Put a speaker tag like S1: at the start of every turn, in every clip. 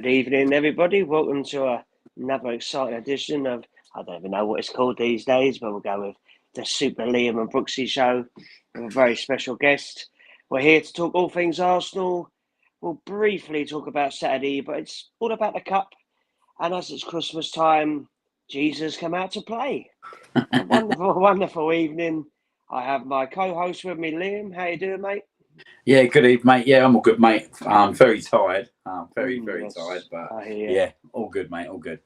S1: Good evening, everybody. Welcome to another exciting edition of, I don't even know what it's called these days, but we'll go with the Super Liam and Brooksy show with a very special guest. We're here to talk all things Arsenal. We'll briefly talk about Saturday, but it's all about the Cup. And as it's Christmas time, Jesus come out to play. A wonderful, wonderful evening. I have my co-host with me, Liam. How you doing, mate?
S2: Yeah, good evening, mate. Yeah, I'm all good, mate. I'm very tired. Very
S1: Yes,
S2: tired, but
S1: I hear.
S2: yeah, all good, mate. All good.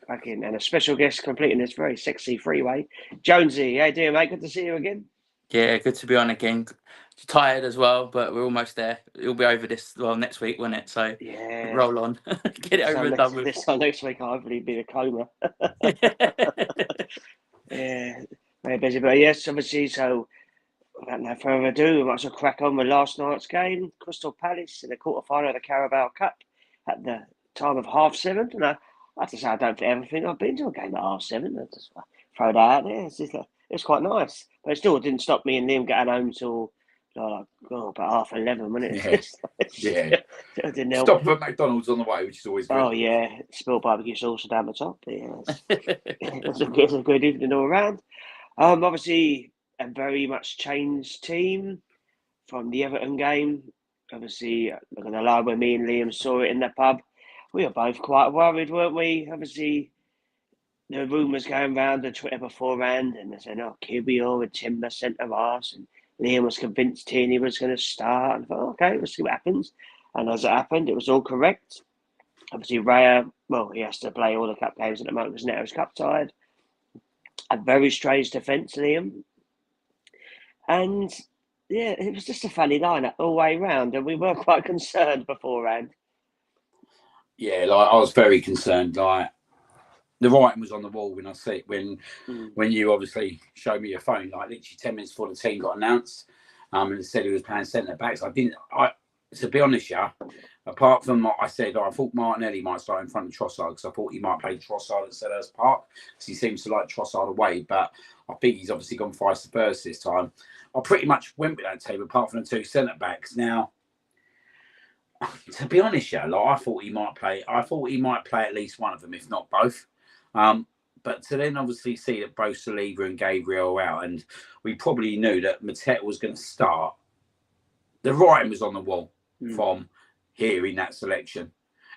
S1: Cracking. And a special guest completing this very sexy freeway. Jonesy, how you doing, mate? Good to see you again.
S3: Yeah, good to be on again. Tired as well, but we're almost there. It'll be over next week, won't it? So
S1: Yeah.
S3: roll on. Get it over and done with.
S1: This time next week, I'll hopefully be in a coma. Yeah, very busy. But yes, obviously, so without no further ado, we might as well crack on with last night's game. Crystal Palace in the quarter-final of the Carabao Cup at the time of 7:30. And I have to say, I don't ever think I've been to a game at 7:30. I just throw that out there. It's quite nice. But it still didn't stop me and Liam getting home till about 11:30, wasn't it?
S2: Yeah.
S1: It didn't help.
S2: Stop at McDonald's on the way, which is always good.
S1: Oh, yeah. Spilled barbecue sauce down the top. Yeah, it's a good evening all around. Obviously, a very much changed team from the Everton game. Obviously, not going to lie, when me and Liam saw it in the pub, we were both quite worried, weren't we? Obviously, the rumours going round on Twitter beforehand, and they said, Kibio and Timber centre arse, and Liam was convinced Tierney was going to start. And I thought, okay, we'll see what happens. And as it happened, it was all correct. Obviously, Raya, he has to play all the cup games at the moment because Neto's cup tied. A very strange defence, Liam. And yeah, it was just a funny lineup all the way round, and we were quite concerned beforehand.
S2: Yeah, I was very concerned. The writing was on the wall when I see when you obviously showed me your phone. Literally 10 minutes before the team got announced, and it said he was playing centre backs. To be honest, apart from what I said, I thought Martinelli might start in front of Trossard because I thought he might play Trossard at Selhurst Park because he seems to like Trossard away. But I think he's obviously gone vice versa this time. I pretty much went with that team apart from the two centre backs. Now, to be honest, I thought he might play. I thought he might play at least one of them, if not both. But to then obviously see that both Saliba and Gabriel are out, and we probably knew that Mateta was going to start. The writing was on the wall from hearing that selection,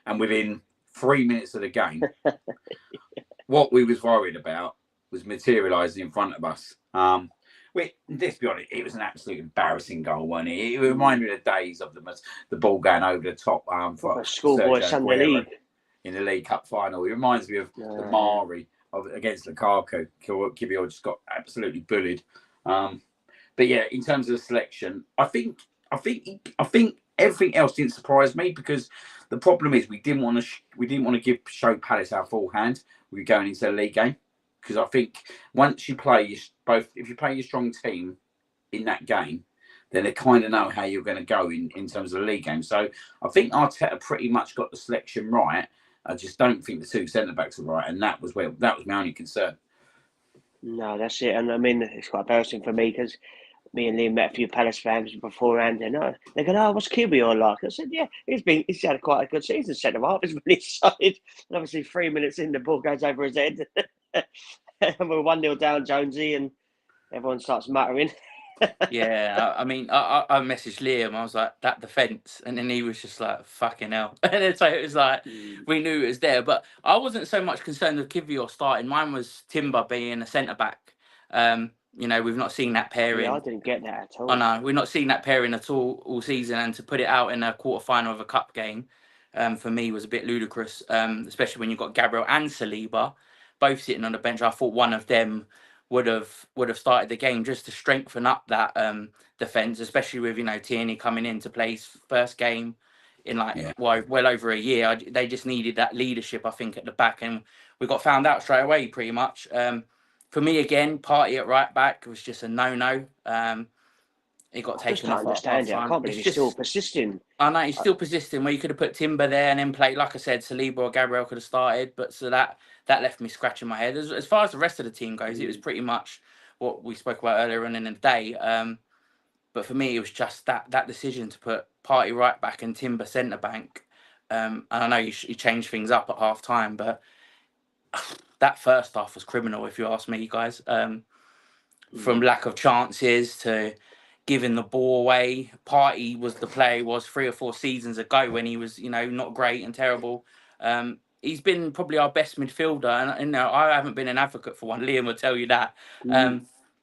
S2: and within 3 minutes of the game, what we was worried about was materialising in front of us. Let's be honest, it was an absolute embarrassing goal, wasn't it? It reminded me of the days of the ball going over the top for
S1: a schoolboy Sunday league
S2: in the League Cup final. It reminds me of the Mari against Lukaku. Kibio just got absolutely bullied. But yeah, in terms of the selection, I think everything else didn't surprise me because the problem is we didn't want to show Palace our full hand. We were going into a league game because I think once you play if you play your strong team in that game, then they kind of know how you're going to go in terms of the league game. So I think Arteta pretty much got the selection right. I just don't think the two centre backs are right, and that was my only concern.
S1: No, that's it. And I mean, it's quite embarrassing for me because me and Liam met a few Palace fans beforehand, and they're going, what's Kibio like? I said, yeah, he's had quite a good season centre half. He's really solid. And obviously, 3 minutes in, the ball goes over his head, and we're 1-0 down, Jonesy, and everyone starts muttering.
S3: Yeah, I mean, I messaged Liam. I was like, that defence, and then he was just like, fucking hell. And then so it was like, we knew it was there. But I wasn't so much concerned with Kivior starting. Mine was Timber being a centre back. We've not seen that pairing.
S1: Yeah, I didn't get that at all.
S3: I know we've not seen that pairing at all season, and to put it out in a quarter final of a cup game, for me was a bit ludicrous. Especially when you've got Gabriel and Saliba both sitting on the bench. I thought one of them would have started the game just to strengthen up that defence, especially with Tierney coming in to play his first game in well over a year. They just needed that leadership, I think, at the back, and we got found out straight away pretty much. For me, again, Partey at right back was just a no-no. It got taken off.
S1: I can't believe he's still persisting.
S3: I know, he's still persisting, where you could have put Timber there and then played, like I said, Saliba or Gabriel could have started. But so that left me scratching my head. As far as the rest of the team goes, it was pretty much what we spoke about earlier on in the day. But for me, it was just that decision to put Partey right back and Timber centre back. And I know you changed things up at half time, but that first half was criminal, if you ask me, guys. From lack of chances to giving the ball away. Partey was the player he was 3 or 4 seasons ago when he was, not great and terrible. He's been probably our best midfielder, and I haven't been an advocate for one. Liam will tell you that.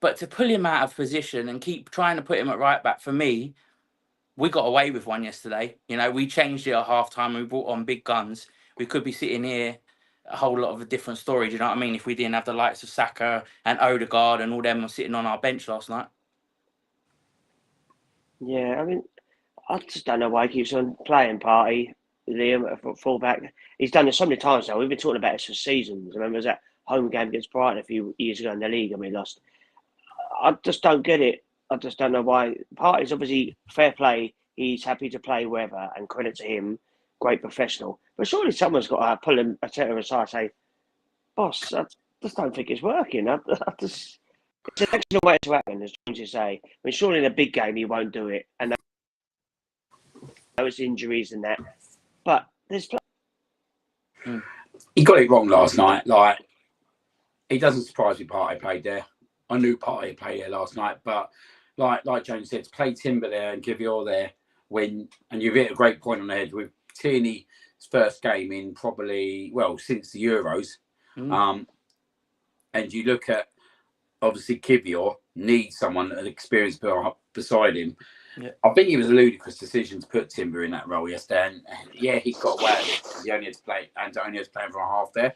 S3: But to pull him out of position and keep trying to put him at right back, for me, we got away with one yesterday. We changed it at half time. We brought on big guns. We could be sitting here a whole lot of a different story. Do you know what I mean? If we didn't have the likes of Saka and Odegaard and all them sitting on our bench last night.
S1: Yeah, I mean, I just don't know why he keeps on playing Partey, Liam at fullback. He's done it so many times now. We've been talking about this for seasons. Remember, was that home game against Brighton a few years ago in the league and we lost. I just don't get it. I just don't know why. Partey's obviously fair play. He's happy to play wherever, and credit to him, great professional. But surely someone's got to pull him a set aside and say, boss, I just don't think it's working. It's an excellent way to happen, as you say. I mean, surely in a big game he won't do it, and those injuries and that. But there's
S2: he got it wrong last night. Like, it doesn't surprise me Partey played there. I knew Partey played there last night, but like James said, to play Timber there and Kivior there and you've hit a great point on the head with Tierney's first game in probably, since the Euros. And you look at, obviously, Kivior needs someone, an experienced beside him. Yeah. I think it was a ludicrous decision to put Timber in that role yesterday. And yeah, he got away with it. He only had to play, Antonio was playing for a half there.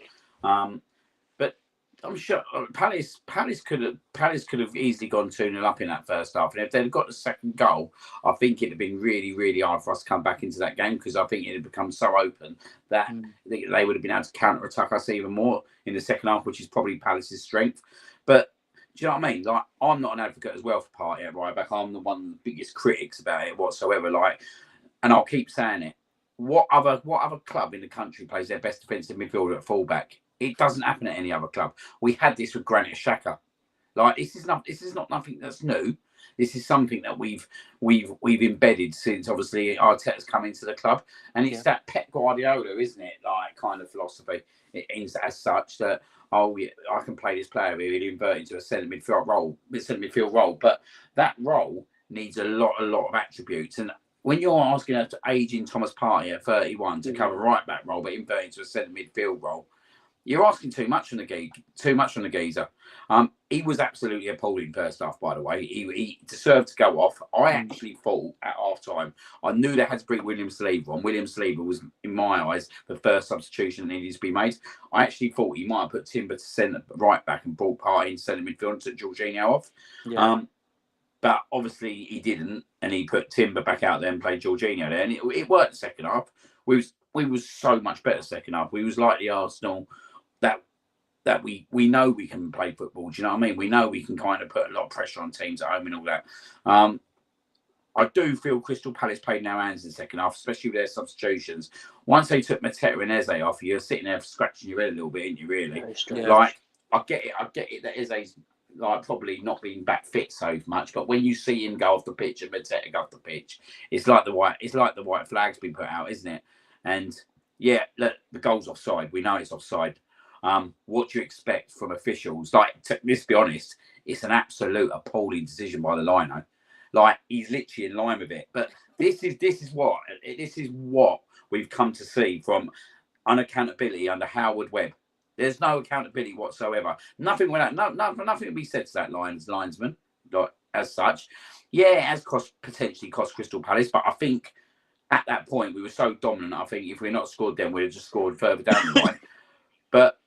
S2: But I'm sure Palace could have easily gone 2-0 up in that first half. And if they'd got the second goal, I think it'd have been really, really hard for us to come back into that game, because I think it had become so open that they would have been able to counter-attack us even more in the second half, which is probably Palace's strength. But do you know what I mean? Like, I'm not an advocate as well for Partey at right back. I'm the one of the biggest critics about it whatsoever. And I'll keep saying it. What other club in the country plays their best defensive midfielder at fullback? It doesn't happen at any other club. We had this with Granit Xhaka. This is not nothing that's new. This is something that we've embedded since obviously Arteta's come into the club, and it's that Pep Guardiola, isn't it? Kind of philosophy. It ends as such that, I can play this player here, he'll invert into a centre midfield role. But that role needs a lot of attributes. And when you're asking her to age in Thomas Partey at 31 to cover right back role, but invert into a centre midfield role, you're asking too much from the geezer. He was absolutely appalling first half, by the way. He deserved to go off. I actually thought at half time, I knew they had to bring William Saliba on. William Saliba was, in my eyes, the first substitution that needed to be made. I actually thought he might have put Timber to centre right back and brought Partey in centre midfield and took Jorginho off. Yeah. But obviously he didn't, and he put Timber back out there and played Jorginho there, and it worked the second half. We was so much better second half. We was like the Arsenal that we know we can play football. Do you know what I mean? We know we can kind of put a lot of pressure on teams at home and all that. I do feel Crystal Palace played no hands in the second half, especially with their substitutions. Once they took Mateta and Eze off, you're sitting there scratching your head a little bit, aren't you, really? Yeah. I get it that Eze's probably not being back fit so much, but when you see him go off the pitch and Mateta go off the pitch, it's like the white flag's been put out, isn't it? And yeah, look, the goal's offside. We know it's offside. What do you expect from officials? Let's be honest, it's an absolute appalling decision by the lino. He's literally in line with it. But this is what we've come to see from unaccountability under Howard Webb. There's no accountability whatsoever. Nothing to be said to that linesman, as such. Yeah, it has potentially cost Crystal Palace, but I think at that point we were so dominant. I think if we're not scored, then we'd have just scored further down the line. But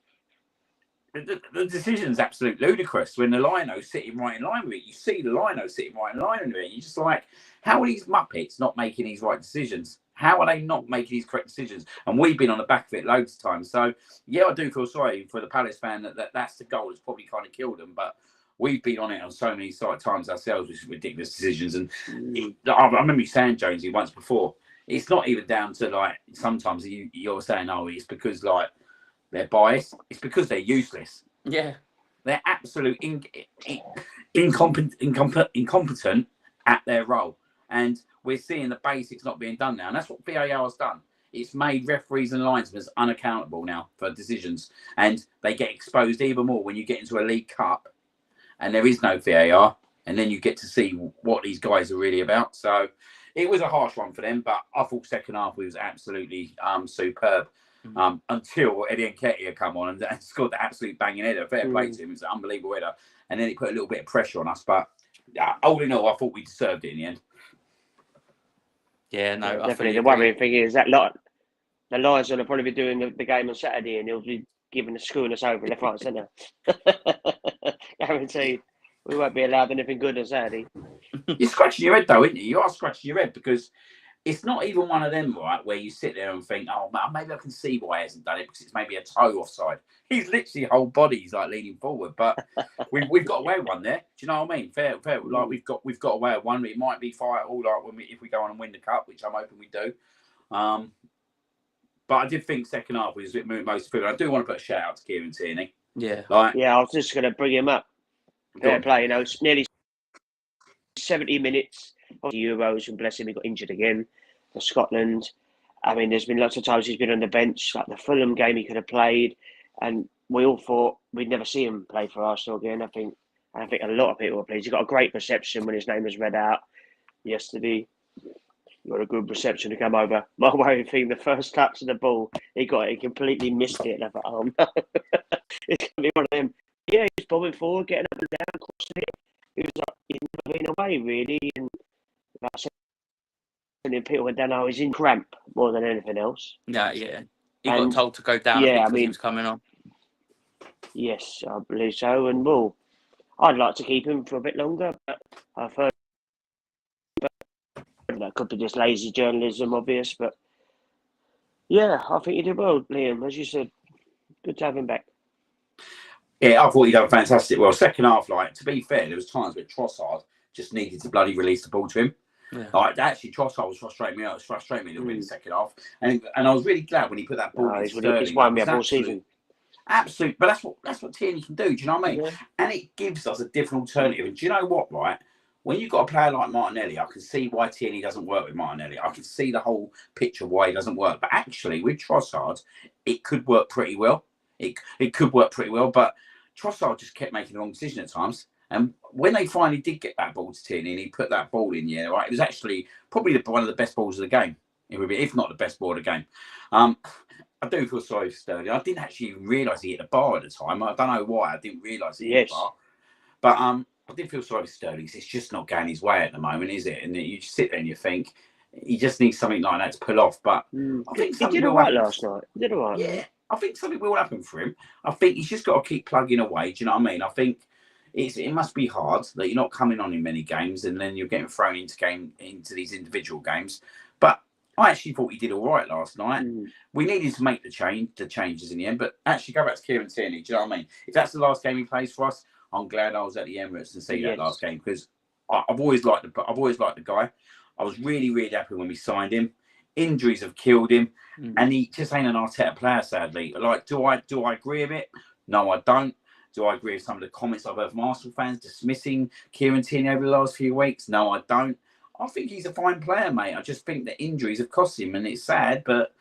S2: the decision's absolutely ludicrous when the lino's sitting right in line with it. You see the lino sitting right in line with it. You're just like, how are these Muppets not making these right decisions? How are they not making these correct decisions? And we've been on the back of it loads of times. So, yeah, I do feel sorry for the Palace fan that's the goal that's probably kind of killed them. But we've been on it on so many times ourselves with ridiculous decisions. And I remember you saying, Jonesy, once before, it's not even down to, sometimes you're saying, it's because, they're biased. It's because they're useless.
S3: Yeah.
S2: They're absolute incompetent at their role. And we're seeing the basics not being done now. And that's what VAR has done. it's made referees and linesmen unaccountable now for decisions, and they get exposed even more when you get into a League Cup and there is no VAR, and then you get to see what these guys are really about. So it was a harsh one for them, but I thought second half was absolutely superb. Until Eddie Nketiah come on and scored the absolute banging header. Fair play to him. It was an unbelievable header. And then it put a little bit of pressure on us. But all in all, I thought we deserved it in the end.
S3: Yeah, no, I
S1: definitely. The worrying thing is that the Lions will probably be doing the game on Saturday, and he'll be screwing us over left, right, and centre. Guaranteed. We won't be allowed anything good on Saturday.
S2: You're scratching your head, though, aren't you? You are scratching your head because it's not even one of them, right, where you sit there and think, oh, maybe I can see why he hasn't done it because it's maybe a toe offside. He's literally whole body's like leaning forward, but we've got away with one there. Do you know what I mean? Fair. Like we've got away with one. It might be fireable, like if we go on and win the cup, which I'm hoping we do. But I did think second half was a bit most favourite. I do want to put a shout out to Kieran Tierney.
S3: Yeah.
S1: I was just going to bring him up. Fair play, it's nearly 70 minutes of the Euros, and bless him, he got injured again for Scotland. I mean, there's been lots of times he's been on the bench, like the Fulham game he could have played, and we all thought we'd never see him play for Arsenal again. I think a lot of people were pleased. He got a great reception when his name was read out yesterday. He got a good reception to come over. My worrying thing, the first touch of the ball, he completely missed it. And I thought, oh no, it's going to be one of them. Yeah, he's bobbing forward, getting up and down, crossing it. He was like, he's never been away really, and like I said, people went down. Oh, he's in cramp more than anything else.
S3: Yeah. He got told to go down because he was coming on.
S1: Yes, I believe so. And well, I'd like to keep him for a bit longer, but I've heard that could be just lazy journalism, obvious. But yeah, I think he did well, Liam. As you said, good to have him back.
S2: Yeah, I thought he done fantastic. Well, second half, like, to be fair, there was times where Trossard just needed to bloody release the ball to him. Yeah. Like, actually, Trossard was frustrating me out. It was frustrating me a little bit in the second half. And I was really glad when he put that ball in Sterling.
S1: He's won me up all season.
S2: Absolute, but that's what Tierney can do. Do you know what I mean? Yeah. And it gives us a different alternative. And do you know what, right? When you've got a player like Martinelli, I can see why Tierney doesn't work with Martinelli. I can see the whole picture of why he doesn't work. But actually, with Trossard, it could work pretty well. It could work pretty well, but Trossard just kept making the wrong decision at times. And when they finally did get that ball to Tierney and he put that ball in, right, it was actually probably one of the best balls of the game. It would be, if not the best ball of the game. I do feel sorry for Sterling. I didn't actually realise he hit the bar at the time. I don't know why. I didn't realise he hit the bar. But I did feel sorry for Sterling. It's just not going his way at the moment, is it? And you just sit there and you think he just needs something like that to pull off. But I think
S1: he did all right last night. He did all right.
S2: Yeah. I think something will happen for him. I think he's just got to keep plugging away. Do you know what I mean? I think it must be hard that you're not coming on in many games and then you're getting thrown into these individual games. But I actually thought he did all right last night. We needed to make the changes in the end. But actually, go back to Kieran Tierney. Do you know what I mean? If that's the last game he plays for us, I'm glad I was at the Emirates to see that last game because I've always liked the guy. I was really, really happy when we signed him. Injuries have killed him, and he just ain't an Arteta player, sadly. Like, do I agree with it? No, I don't. Do I agree with some of the comments I've heard from Arsenal fans dismissing Kieran Tierney over the last few weeks? No, I don't. I think he's a fine player, mate. I just think that injuries have cost him, and it's sad, but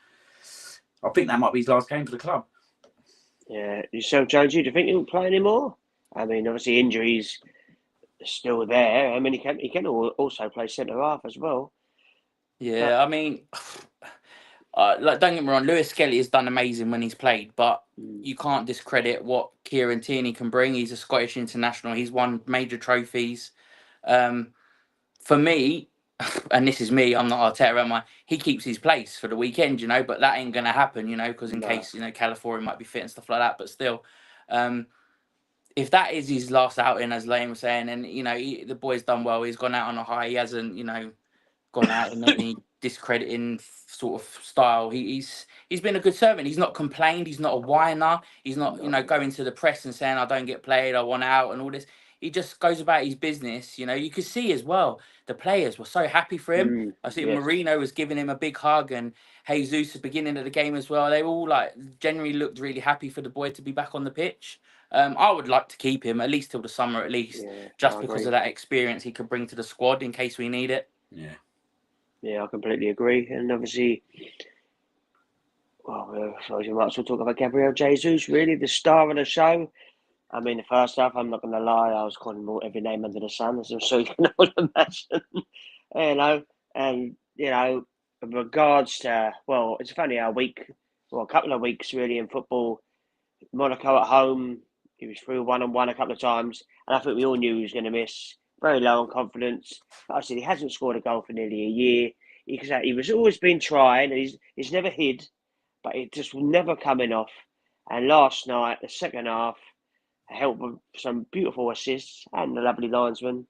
S2: I think that might be his last game for the club.
S1: Yeah. So, Jones, do you think he'll play anymore? I mean, obviously, injuries are still there. I mean, he can also play centre half as well.
S3: Yeah, I mean, don't get me wrong, Lewis Skelly has done amazing when he's played, but you can't discredit what Kieran Tierney can bring. He's a Scottish international. He's won major trophies. For me, and this is me, I'm not Arteta, am I? He keeps his place for the weekend, but that ain't going to happen, because in case, California might be fit and stuff like that, but still, if that is his last outing, as Liam was saying, and, the boy's done well, he's gone out on a high, he hasn't, gone out in any discrediting sort of style. He's been a good servant. He's not complained. He's not a whiner. He's not, going to the press and saying, I don't get played, I want out and all this. He just goes about his business. You could see as well, the players were so happy for him. I see Marino was giving him a big hug and Jesus at the beginning of the game as well. They all generally looked really happy for the boy to be back on the pitch. I would like to keep him at least till the summer, at least, just because of that experience he could bring to the squad in case we need it.
S2: Yeah.
S1: Yeah, I completely agree. And obviously, Well, I suppose you might as well talk about Gabriel Jesus, really, the star of the show. I mean, the first half, I'm not going to lie, I was calling him every name under the sun, as I'm sure you can all imagine. And, in regards to, well, it's funny a couple of weeks really in football. Monaco at home, he was through 1-on-1 a couple of times, and I think we all knew he was going to miss. Very low on confidence. Like I said, he hasn't scored a goal for nearly a year. He was always been trying, and he's never hid, but it just never coming off. And last night, the second half, helped with some beautiful assists and the lovely linesman.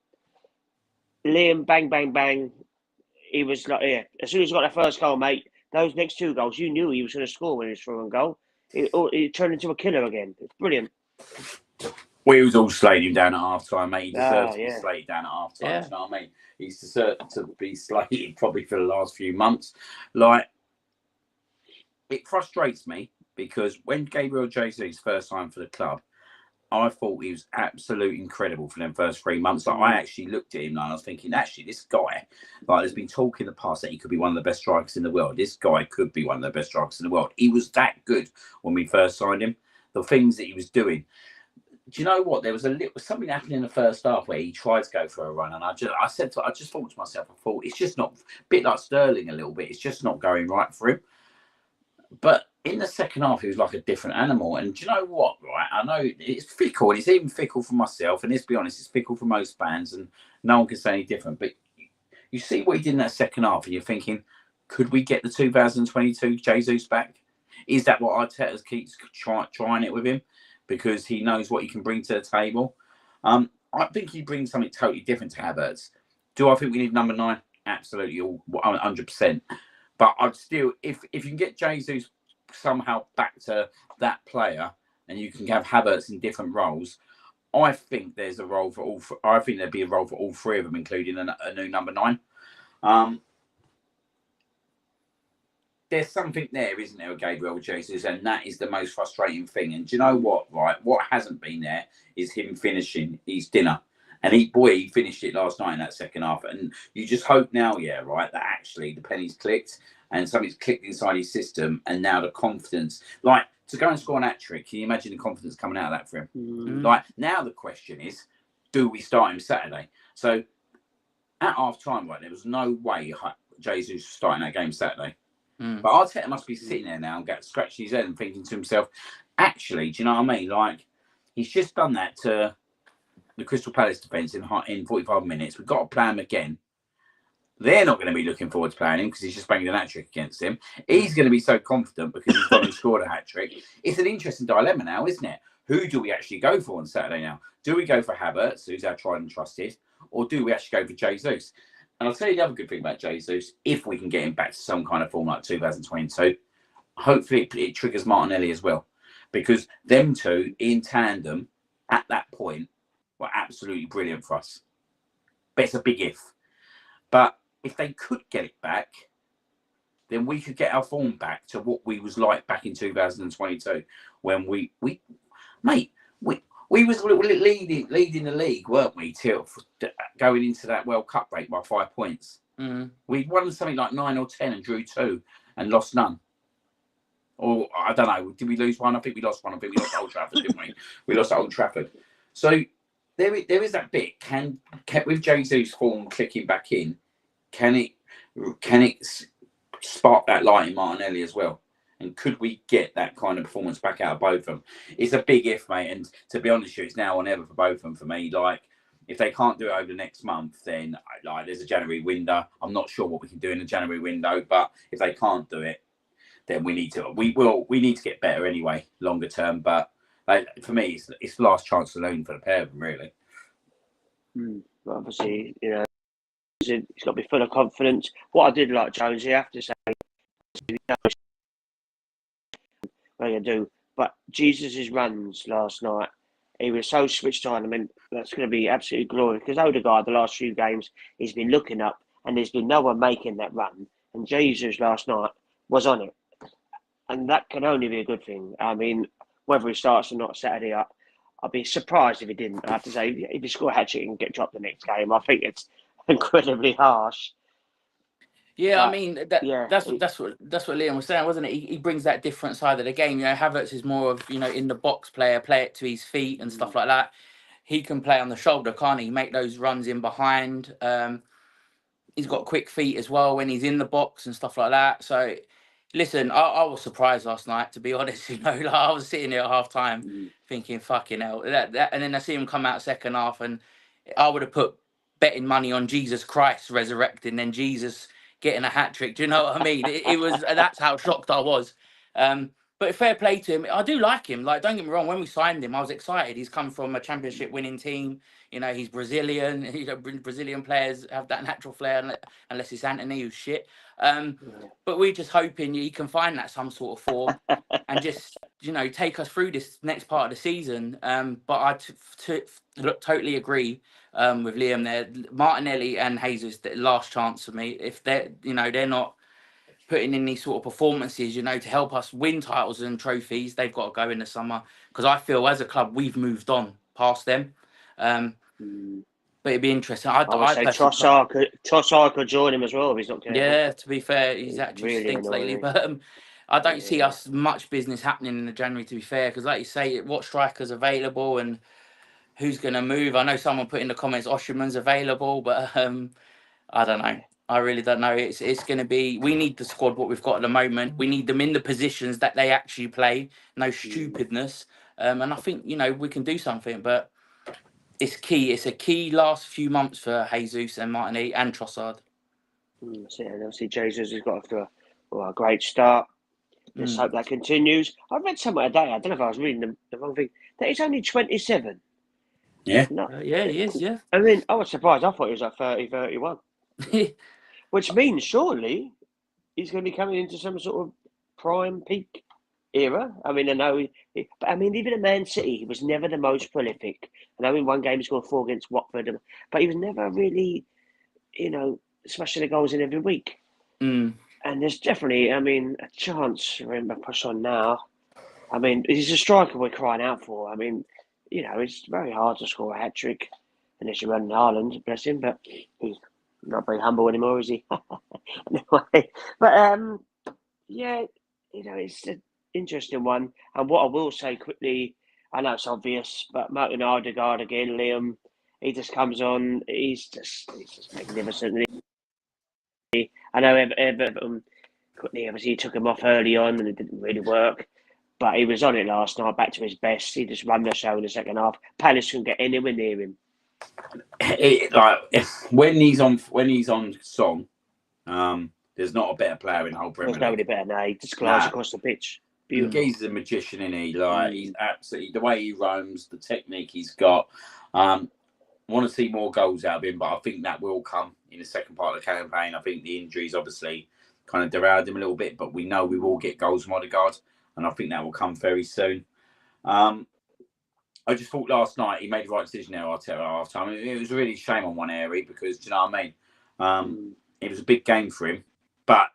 S1: Liam, bang, bang, bang. He was like, yeah, as soon as he got that first goal, mate, those next 2 goals, you knew he was going to score when he was through and goal. It turned into a killer again. It's brilliant.
S2: We was all slating him down at half time, mate. He deserves to be
S1: yeah.
S2: slated down at half time.
S3: Yeah.
S2: You know what I mean? He's deserved to be slated probably for the last few months. Like, it frustrates me because when Gabriel Jesus first signed for the club, I thought he was absolutely incredible for them first 3 months. Like, I actually looked at him and I was thinking, actually, this guy, like, there's been talk in the past that he could be one of the best strikers in the world. This guy could be one of the best strikers in the world. He was that good when we first signed him. The things that he was doing. Do you know what? There was something happened in the first half where he tried to go for a run, and I just thought to myself, I thought it's just not, a bit like Sterling a little bit. It's just not going right for him. But in the second half, he was like a different animal. And do you know what? Right, I know it's fickle, and it's even fickle for myself. And let's be honest, it's fickle for most fans, and no one can say any different. But you see what he did in that second half, and you're thinking, could we get the 2022 Jesus back? Is that what Arteta keeps trying it with him? Because he knows what he can bring to the table. I think he brings something totally different to Havertz. Do I think we need number 9? Absolutely, 100%. But I'd still, if you can get Jesus somehow back to that player, and you can have Havertz in different roles, I think there's a role for all. I think there'd be a role for all 3 of them, including a new number 9. There's something there, isn't there, with Gabriel Jesus? And that is the most frustrating thing. And do you know what, right? What hasn't been there is him finishing his dinner. And he finished it last night in that second half. And you just hope now, right, that actually the penny's clicked and something's clicked inside his system. And now the confidence, like, to go and score an hat-trick, can you imagine the confidence coming out of that for him? Like, now the question is, do we start him Saturday? So at half-time, right, there was no way Jesus was starting that game Saturday. But Arteta must be sitting there now and scratching his head and thinking to himself, actually, do you know what I mean? Like, he's just done that to the Crystal Palace defence in 45 minutes. We've got to play him again. They're not going to be looking forward to playing him because he's just banged an hat-trick against him. He's going to be so confident because he's gone and scored a hat-trick. It's an interesting dilemma now, isn't it? Who do we actually go for on Saturday now? Do we go for Havertz, who's our tried and trusted, or do we actually go for Jesus? And I'll tell you the other good thing about Jesus, if we can get him back to some kind of form like 2022, hopefully it triggers Martinelli as well. Because them two in tandem at that point were absolutely brilliant for us. But it's a big if. But if they could get it back, then we could get our form back to what we was like back in 2022 when we was leading the league, weren't we, till going into that World Cup break by 5 points. We won something like 9 or 10 and drew 2 and lost none. Or, I don't know, did we lose one? I think we lost one. I think we lost at Old Trafford, didn't we? We lost at Old Trafford. So there is that bit. Can with Jesus' form clicking back in, can it spark that light in Martinelli as well? And could we get that kind of performance back out of both of them? It's a big if, mate. And to be honest with you, it's now or never for both of them for me. Like, if they can't do it over the next month, then there's a January window. I'm not sure what we can do in the January window, but if they can't do it, then we need to get better anyway, longer term. But for me, it's the last chance saloon for the pair of them, really.
S1: Obviously, he's got to be full of confidence. What I did like Jones, you have to say, what you do. But Jesus' runs last night, he was so switched on. I mean, that's going to be absolutely glorious because Odegaard, the last few games, he's been looking up and there's been no one making that run. And Jesus last night was on it. And that can only be a good thing. I mean, whether he starts or not Saturday, I'd be surprised if he didn't. I have to say, if he score a hat-trick and get dropped the next game, I think it's incredibly harsh.
S3: Yeah,
S1: But,
S3: I mean
S1: yeah,
S3: that's what Liam was saying, wasn't it? He brings that different side of the game. You know, Havertz is more of in the box player, play it to his feet and stuff like that. He can play on the shoulder, can't he? Make those runs in behind. He's got quick feet as well when he's in the box and stuff like that. So, listen, I was surprised last night, to be honest. Like, I was sitting there at half time thinking, fucking hell. And then I see him come out second half, and I would have put betting money on Jesus Christ resurrecting, then Jesus getting a hat trick. Do you know what I mean? It was that's how shocked I was. But fair play to him. I do like him. Like, don't get me wrong. When we signed him, I was excited. He's come from a championship winning team. He's Brazilian. Brazilian players have that natural flair, unless it's Anthony, who's shit. But we're just hoping he can find that some sort of form and just, take us through this next part of the season. But I totally agree with Liam there. Martinelli and Jesus, the last chance for me. If they're not putting in these sort of performances, to help us win titles and trophies, they've got to go in the summer. Because I feel as a club, we've moved on past them. But it'd be interesting. I
S1: would say
S3: personally
S1: Trossard could join him as well if he's not careful.
S3: Yeah, to be fair, he's actually
S1: really
S3: stinks lately.
S1: annoying.
S3: But I don't see us much business happening in the January, to be fair. Because like you say, what strikers available and who's going to move? I know someone put in the comments Osherman's available, but I don't know. I really don't know. It's going to be. We need the squad what we've got at the moment. We need them in the positions that they actually play. No stupidness. And I think we can do something, but it's key. It's a key last few months for Jesus and Martinelli and Trossard.
S1: And obviously Jesus has got off to a great start. Let's hope that continues. I read somewhere today, I don't know if I was reading the wrong thing, that he's only 27.
S2: Yeah.
S3: Yeah, he is, yeah.
S1: I mean, I was surprised. I thought he was like 30, 31. Which means surely he's going to be coming into some sort of prime peak era. I mean, I know, but I mean, even at Man City, he was never the most prolific. I know in one game he scored 4 against Watford, but he was never really, smashing the goals in every week. And there's definitely, I mean, a chance for him to push on now. I mean, he's a striker we're crying out for. I mean, it's very hard to score a hat trick unless you're running Haaland, bless him, but he's not very humble anymore, is he? Anyway, but yeah, it's an interesting one. And what I will say quickly, I know it's obvious, but Martin Odegaard again, Liam, he just comes on. He's just magnificent. I know Everton quickly, obviously, he took him off early on and it didn't really work. But he was on it last night, back to his best. He just ran the show in the second half. Palace couldn't get anywhere near him.
S2: When he's on song, there's not a better player in the whole Premier League.
S1: There's nobody better now. He just glides across the pitch. Beautiful.
S2: He's a magician, isn't he? He's absolutely, the way he roams, the technique he's got. Want to see more goals out of him, but I think that will come in the second part of the campaign. I think the injuries obviously kind of derailed him a little bit, but we know we will get goals from Odegaard, and I think that will come very soon. I just thought last night he made the right decision there, Arteta, at half time. It was really a shame on one area because, do you know what I mean? It was a big game for him, but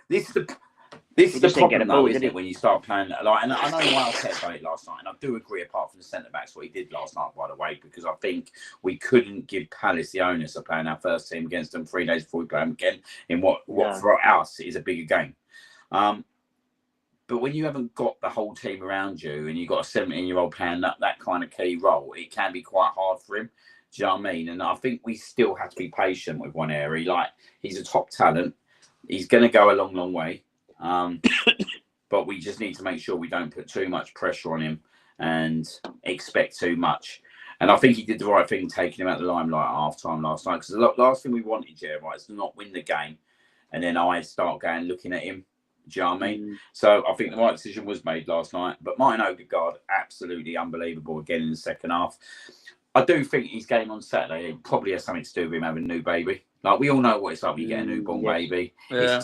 S2: this is the problem, though, isn't it? When you start playing, and I know why Arteta done it last night, and I do agree. Apart from the centre backs, what he did last night, by the way, because I think we couldn't give Palace the onus of playing our first team against them 3 days before we play them again in what for us is a bigger game. But when you haven't got the whole team around you and you've got a 17-year-old playing that kind of key role, it can be quite hard for him. Do you know what I mean? And I think we still have to be patient with one area. Like, he's a top talent. He's going to go a long, long way. But we just need to make sure we don't put too much pressure on him and expect too much. And I think he did the right thing taking him out of the limelight at half-time last night. Because the last thing we wanted, is to not win the game and then I start looking at him. Do you know what I mean? So I think the right decision was made last night. But Martin Odegaard, absolutely unbelievable again in the second half. I do think his game on Saturday probably has something to do with him having a new baby. Like, we all know what it's like when you get a newborn baby. Yeah.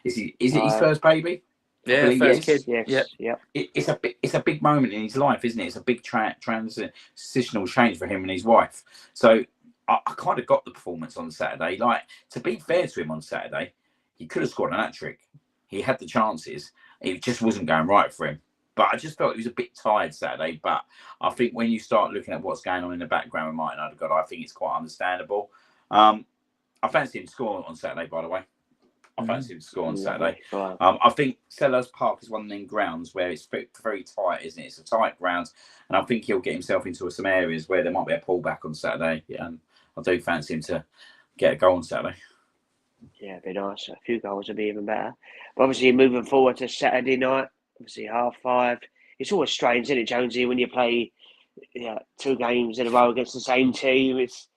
S2: Is it his first baby?
S3: Yeah, first kid.
S1: Yes. Yeah.
S2: It's a big moment in his life, isn't it? It's a big transitional change for him and his wife. So I kind of got the performance on Saturday. Like, to be fair to him on Saturday, he could have scored an hat-trick. He had the chances. It just wasn't going right for him. But I just felt he was a bit tired Saturday. But I think when you start looking at what's going on in the background with Martin Odegaard, I think it's quite understandable. I fancy him to score on Saturday, by the way. I fancy him to score on Saturday.
S1: Right.
S2: I think Selhurst Park is one of them grounds where it's very tight, isn't it? It's a tight ground, and I think he'll get himself into some areas where there might be a pullback on Saturday. And I do fancy him to get a goal on Saturday.
S1: Yeah, it'd be nice. A few goals would be even better. But obviously, moving forward to Saturday night, obviously 5:30. It's always strange, isn't it, Jonesy, when you play 2 games in a row against the same team? It's,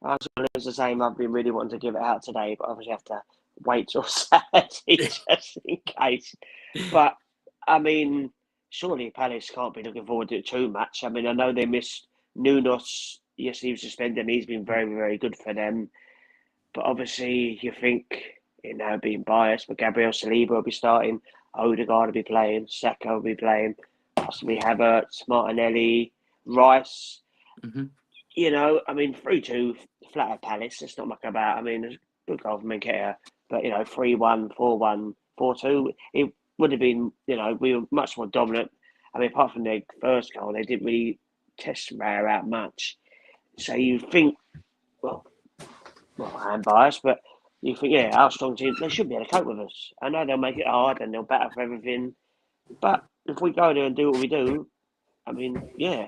S1: Arsenal is the same. I've been really wanting to give it out today, but obviously have to wait till Saturday just in case. But I mean, surely Palace can't be looking forward to it too much. I mean, I know they missed Nunes. Yes, he was suspended. He's been very, very good for them. But obviously, you think, being biased, but Gabriel Saliba will be starting, Odegaard will be playing, Saka will be playing, possibly Havertz, Martinelli, Rice.
S3: Mm-hmm.
S1: I mean, 3-2 flat at Palace. It's not much about. I mean, there's good goal from Nketiah, but 3-1, 4-1, 4-2. It would have been. We were much more dominant. I mean, apart from their first goal, they didn't really test Rare out much. So you think, well, I'm biased, but you think, our strong team, they should be able to cope with us. I know they'll make it hard and they'll battle for everything, but if we go there and do what we do, I mean, yeah.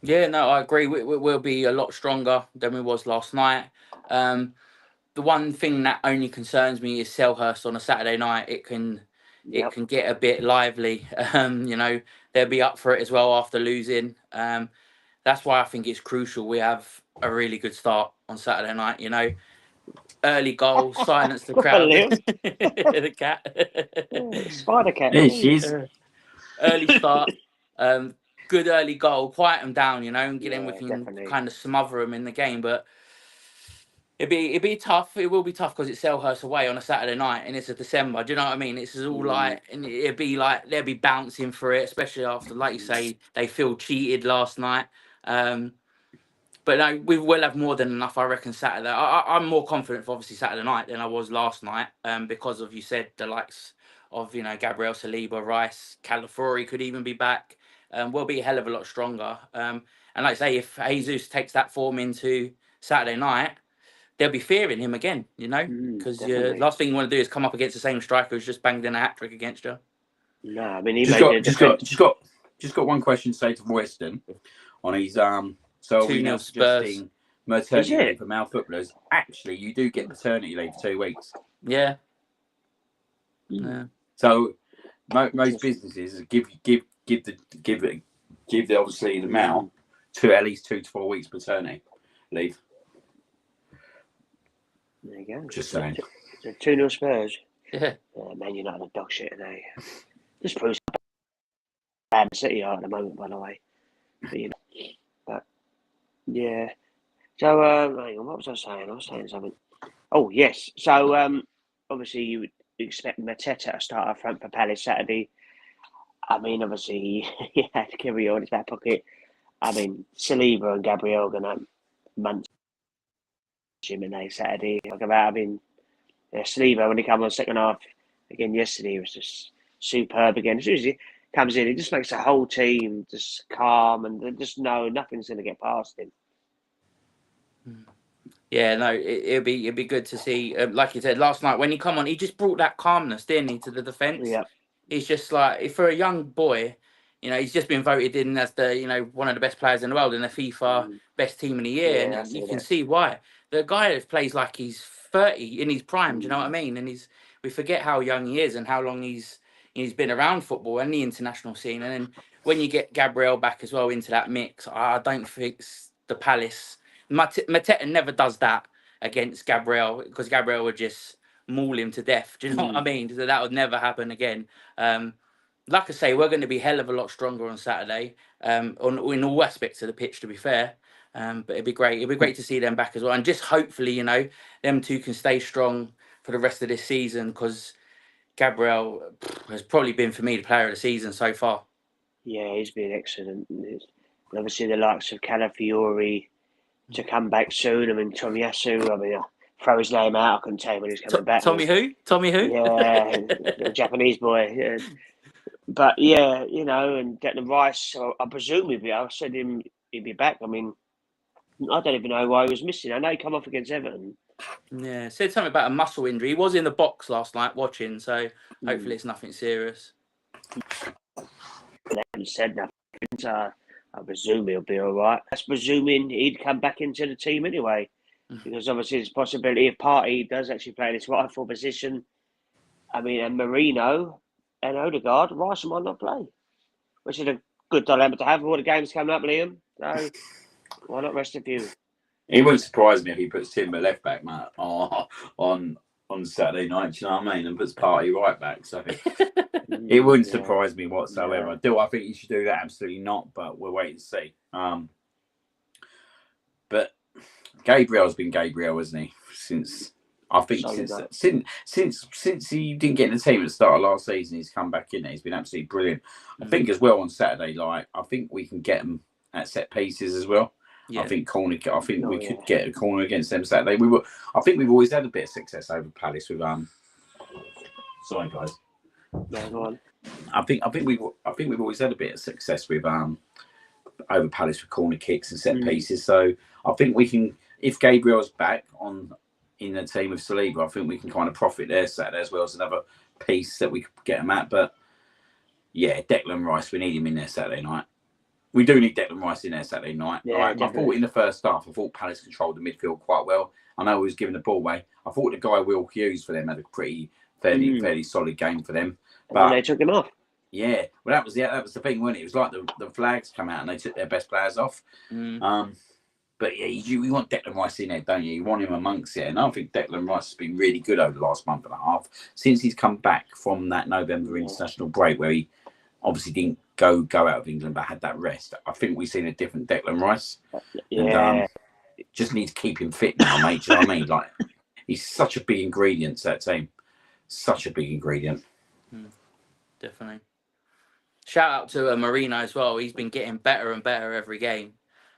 S3: Yeah, no, I agree. We'll be a lot stronger than we was last night. The one thing that only concerns me is Selhurst on a Saturday night. It can get a bit lively. They'll be up for it as well after losing. That's why I think it's crucial we have a really good start on Saturday night. Early goal, silence the crowd. The cat,
S1: Spider cat.
S2: There she is.
S3: Early start. Good early goal, quiet them down, and get in. We can
S1: definitely
S3: kind of smother them in the game, but it'd be tough. It will be tough because it's Selhurst away on a Saturday night and it's a December. Do you know what I mean? It's all like, and it'd be like they'll be bouncing for it, especially after, like you say, they feel cheated last night. But no, we will have more than enough, I reckon, Saturday. I'm more confident for obviously Saturday night than I was last night, because of, you said, the likes of Gabriel Saliba, Rice, Calafiori could even be back. We'll be a hell of a lot stronger. And like I say, if Jesus takes that form into Saturday night, they'll be fearing him again, because last thing you want to do is come up against the same striker who's just banged in a hat trick against you.
S1: No, I mean, he
S2: just got one question to say to Weston on his So we now suggesting maternity leave for male footballers. Actually, you do get paternity leave for 2 weeks.
S3: Yeah.
S2: So most businesses give obviously the male to at least 2 to 4 weeks paternity leave.
S1: There you go.
S2: Just saying.
S1: 2-0 Spurs.
S3: Yeah.
S1: Man United are dog shit today. Just proves how bad City are at the moment, by the way. But yeah. So hang on, what was I saying? I was saying something. Oh yes. So obviously you would expect Mateta to start up front for Palace Saturday. I mean, obviously he had to carry on his back pocket. I mean, Saliba and Gabriel are gonna munch him in a Saturday. Saliba when he came on second half again yesterday, he was just superb again. As soon as he comes in, he just makes the whole team just calm and they just know nothing's going to get past him.
S3: Yeah, no, it'd be good to see. Like you said last night, when he come on, he just brought that calmness, didn't he, to the defence?
S1: Yeah.
S3: He's just like, for a young boy, he's just been voted in as the one of the best players in the world in the FIFA best team of the year, and you can see why. The guy plays like he's 30 in his prime. Do you know what I mean? And we forget how young he is and how long he's been around football and the international scene. And then when you get Gabriel back as well into that mix, I don't think the Palace. Mateta never does that against Gabriel because Gabriel would just maul him to death. Do you know what I mean? So that would never happen again. Like I say, we're going to be a hell of a lot stronger on Saturday, in all aspects of the pitch, to be fair. But it'd be great. It'd be great to see them back as well, and just hopefully, them two can stay strong for the rest of this season. Because Gabriel has probably been, for me, the player of the season so far.
S1: Yeah, he's been excellent. Obviously, the likes of Calafiori to come back soon. I mean, Tomiyasu. Throw his name out. I couldn't tell you when he's coming back.
S3: Tommy who?
S1: Yeah, the Japanese boy. Yeah. But and Declan Rice. I presume I said he'd be back. I mean, I don't even know why he was missing. I know he come off against Everton.
S3: Yeah, said something about a muscle injury. He was in the box last night watching, so hopefully it's nothing serious.
S1: They haven't said nothing, so I presume he'll be all right. That's presuming he'd come back into the team anyway, because obviously there's a possibility if Partey does actually play in his rightful position. I mean, and Marino and Odegaard, Rice might not play, which is a good dilemma to have with all the games coming up, Liam. So why not rest a few?
S2: It wouldn't surprise me if he puts Timber left back, Matt, on Saturday night. Do you know what I mean? And puts Partey right back. So it wouldn't surprise me whatsoever. Do I think he should do that? Absolutely not. But we'll wait and see. But Gabriel's been Gabriel, hasn't he? Since he didn't get in the team at the start of last season, he's come back in there. He's been absolutely brilliant. I think as well on Saturday, I think we can get him at set pieces as well. Yeah. I think we could get a corner against them Saturday. I think we've always had a bit of success over Palace with Sorry, guys.
S1: No, go on.
S2: I think we've always had a bit of success with over Palace with corner kicks and set pieces. So I think we can, if Gabriel's back in the team with Saliba, I think we can kind of profit there Saturday as well as another piece that we could get him at. But yeah, Declan Rice, we need him in there Saturday night. We do need Declan Rice in there Saturday night.
S1: Yeah,
S2: I thought in the first half, Palace controlled the midfield quite well. I know he was giving the ball away. I thought the guy Will Hughes for them had a fairly solid game for them. But
S1: and they took him off.
S2: Yeah, well, that was the thing, wasn't it? It was like the flags come out and they took their best players off. But yeah, you want Declan Rice in there, don't you? You want him amongst it. And I think Declan Rice has been really good over the last month and a half since he's come back from that November international break where he obviously didn't go out of England but had that rest. I think we've seen a different Declan Rice.
S1: Yeah.
S2: And just need to keep him fit now, mate. Do you know what I mean? Like, he's such a big ingredient to that team. Such a big ingredient.
S3: Definitely. Shout out to Marino as well. He's been getting better and better every game.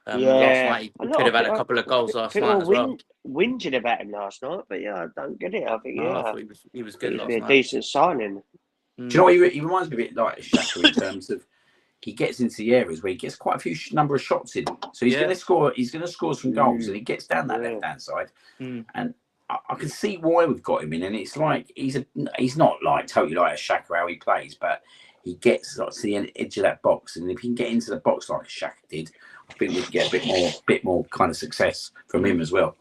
S3: Last night he could have had a couple of goals last night as well.
S1: Whinging about him last night, but I don't get it. I think
S3: I thought he was good last night.
S1: A decent signing.
S2: Do you know what he reminds me a bit like Xhaka in terms of he gets into the areas where he gets quite a few number of shots in. So he's going to score. He's going to score some goals, and he gets down that left hand side. And I can see why we've got him in, and it's like he's not like totally like a Xhaka how he plays, but he gets to the edge of that box, and if he can get into the box like Xhaka did, I think we can get a bit more kind of success from him as well.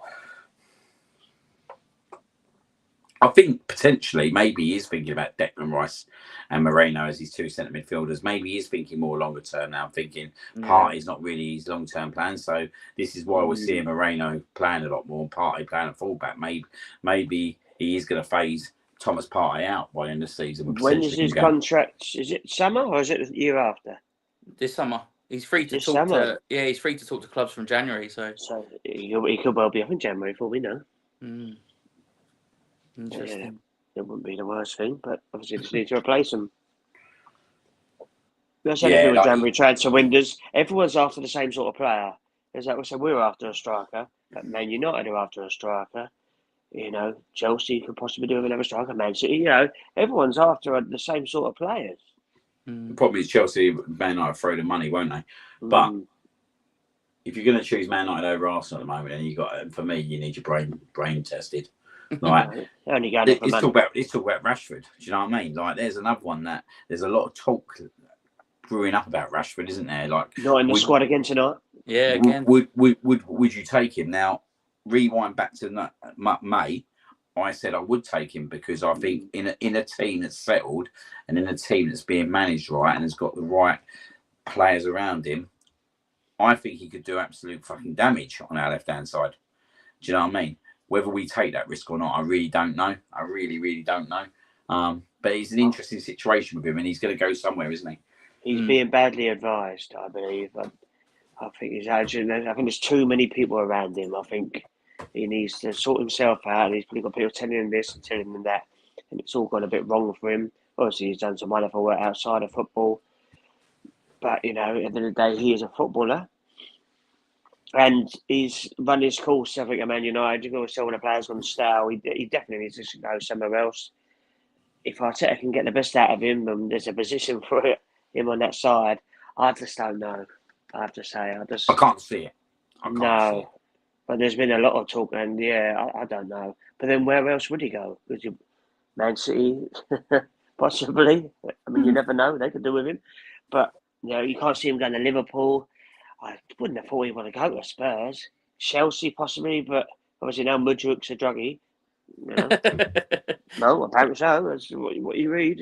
S2: I think potentially maybe he is thinking about Declan Rice and Moreno as his two centre midfielders. Maybe he is thinking more longer term now, thinking Partey's not really his long term plan. So this is why we're seeing Moreno playing a lot more and Partey playing at fullback. Maybe he is going to phase Thomas Partey out by the end of the season.
S1: When is his contract? Is it summer or is it the year after?
S3: This summer. He's free to talk to. Yeah, he's free to talk to clubs from January. So
S1: he could well be up in January for we know.
S3: Interesting.
S1: Yeah, it wouldn't be the worst thing, but obviously just need to replace him. That's anything with January transfer windows. Everyone's after the same sort of player. Is that so? We're after a striker. Man United are after a striker. Chelsea could possibly do with another striker. Man City, everyone's after the same sort of players.
S2: Probably Chelsea, Man United throw the money, won't they? But if you're going to choose Man United over Arsenal at the moment, and for me, you need your brain tested. Like, let's talk about Rashford. Do you know what I mean? Like, there's another one that there's a lot of talk brewing up about Rashford, isn't there? Like,
S1: not in the squad again tonight.
S3: Yeah, again.
S2: Would you take him now? Rewind back to May. I said I would take him because I think in a team that's settled and in a team that's being managed right and has got the right players around him, I think he could do absolute fucking damage on our left hand side. Do you know what I mean? Whether we take that risk or not, I really don't know. I really, really don't know. But it's an interesting situation with him, and he's going to go somewhere, isn't he?
S1: He's being badly advised, I believe. I think he's actually. I think there's too many people around him. I think he needs to sort himself out. He's probably got people telling him this and telling him that, and it's all gone a bit wrong for him. Obviously, he's done some wonderful work outside of football, but at the end of the day, he is a footballer. And he's run his course, I think, at Man United. You've got to sell when a player's gone stale. He definitely needs to go somewhere else. If Arteta can get the best out of him and there's a position for him on that side, I just don't know. I have to say.
S2: I can't see it. I can't see it.
S1: No, but there's been a lot of talk, and yeah, I don't know. But then where else would he go? Would you Man City, possibly? I mean, you never know. They could do with him, but you can't see him going to Liverpool. I wouldn't have thought he'd want to go to Spurs, Chelsea possibly, but obviously now Mudryk's a druggie. No, apparently so. That's what you read.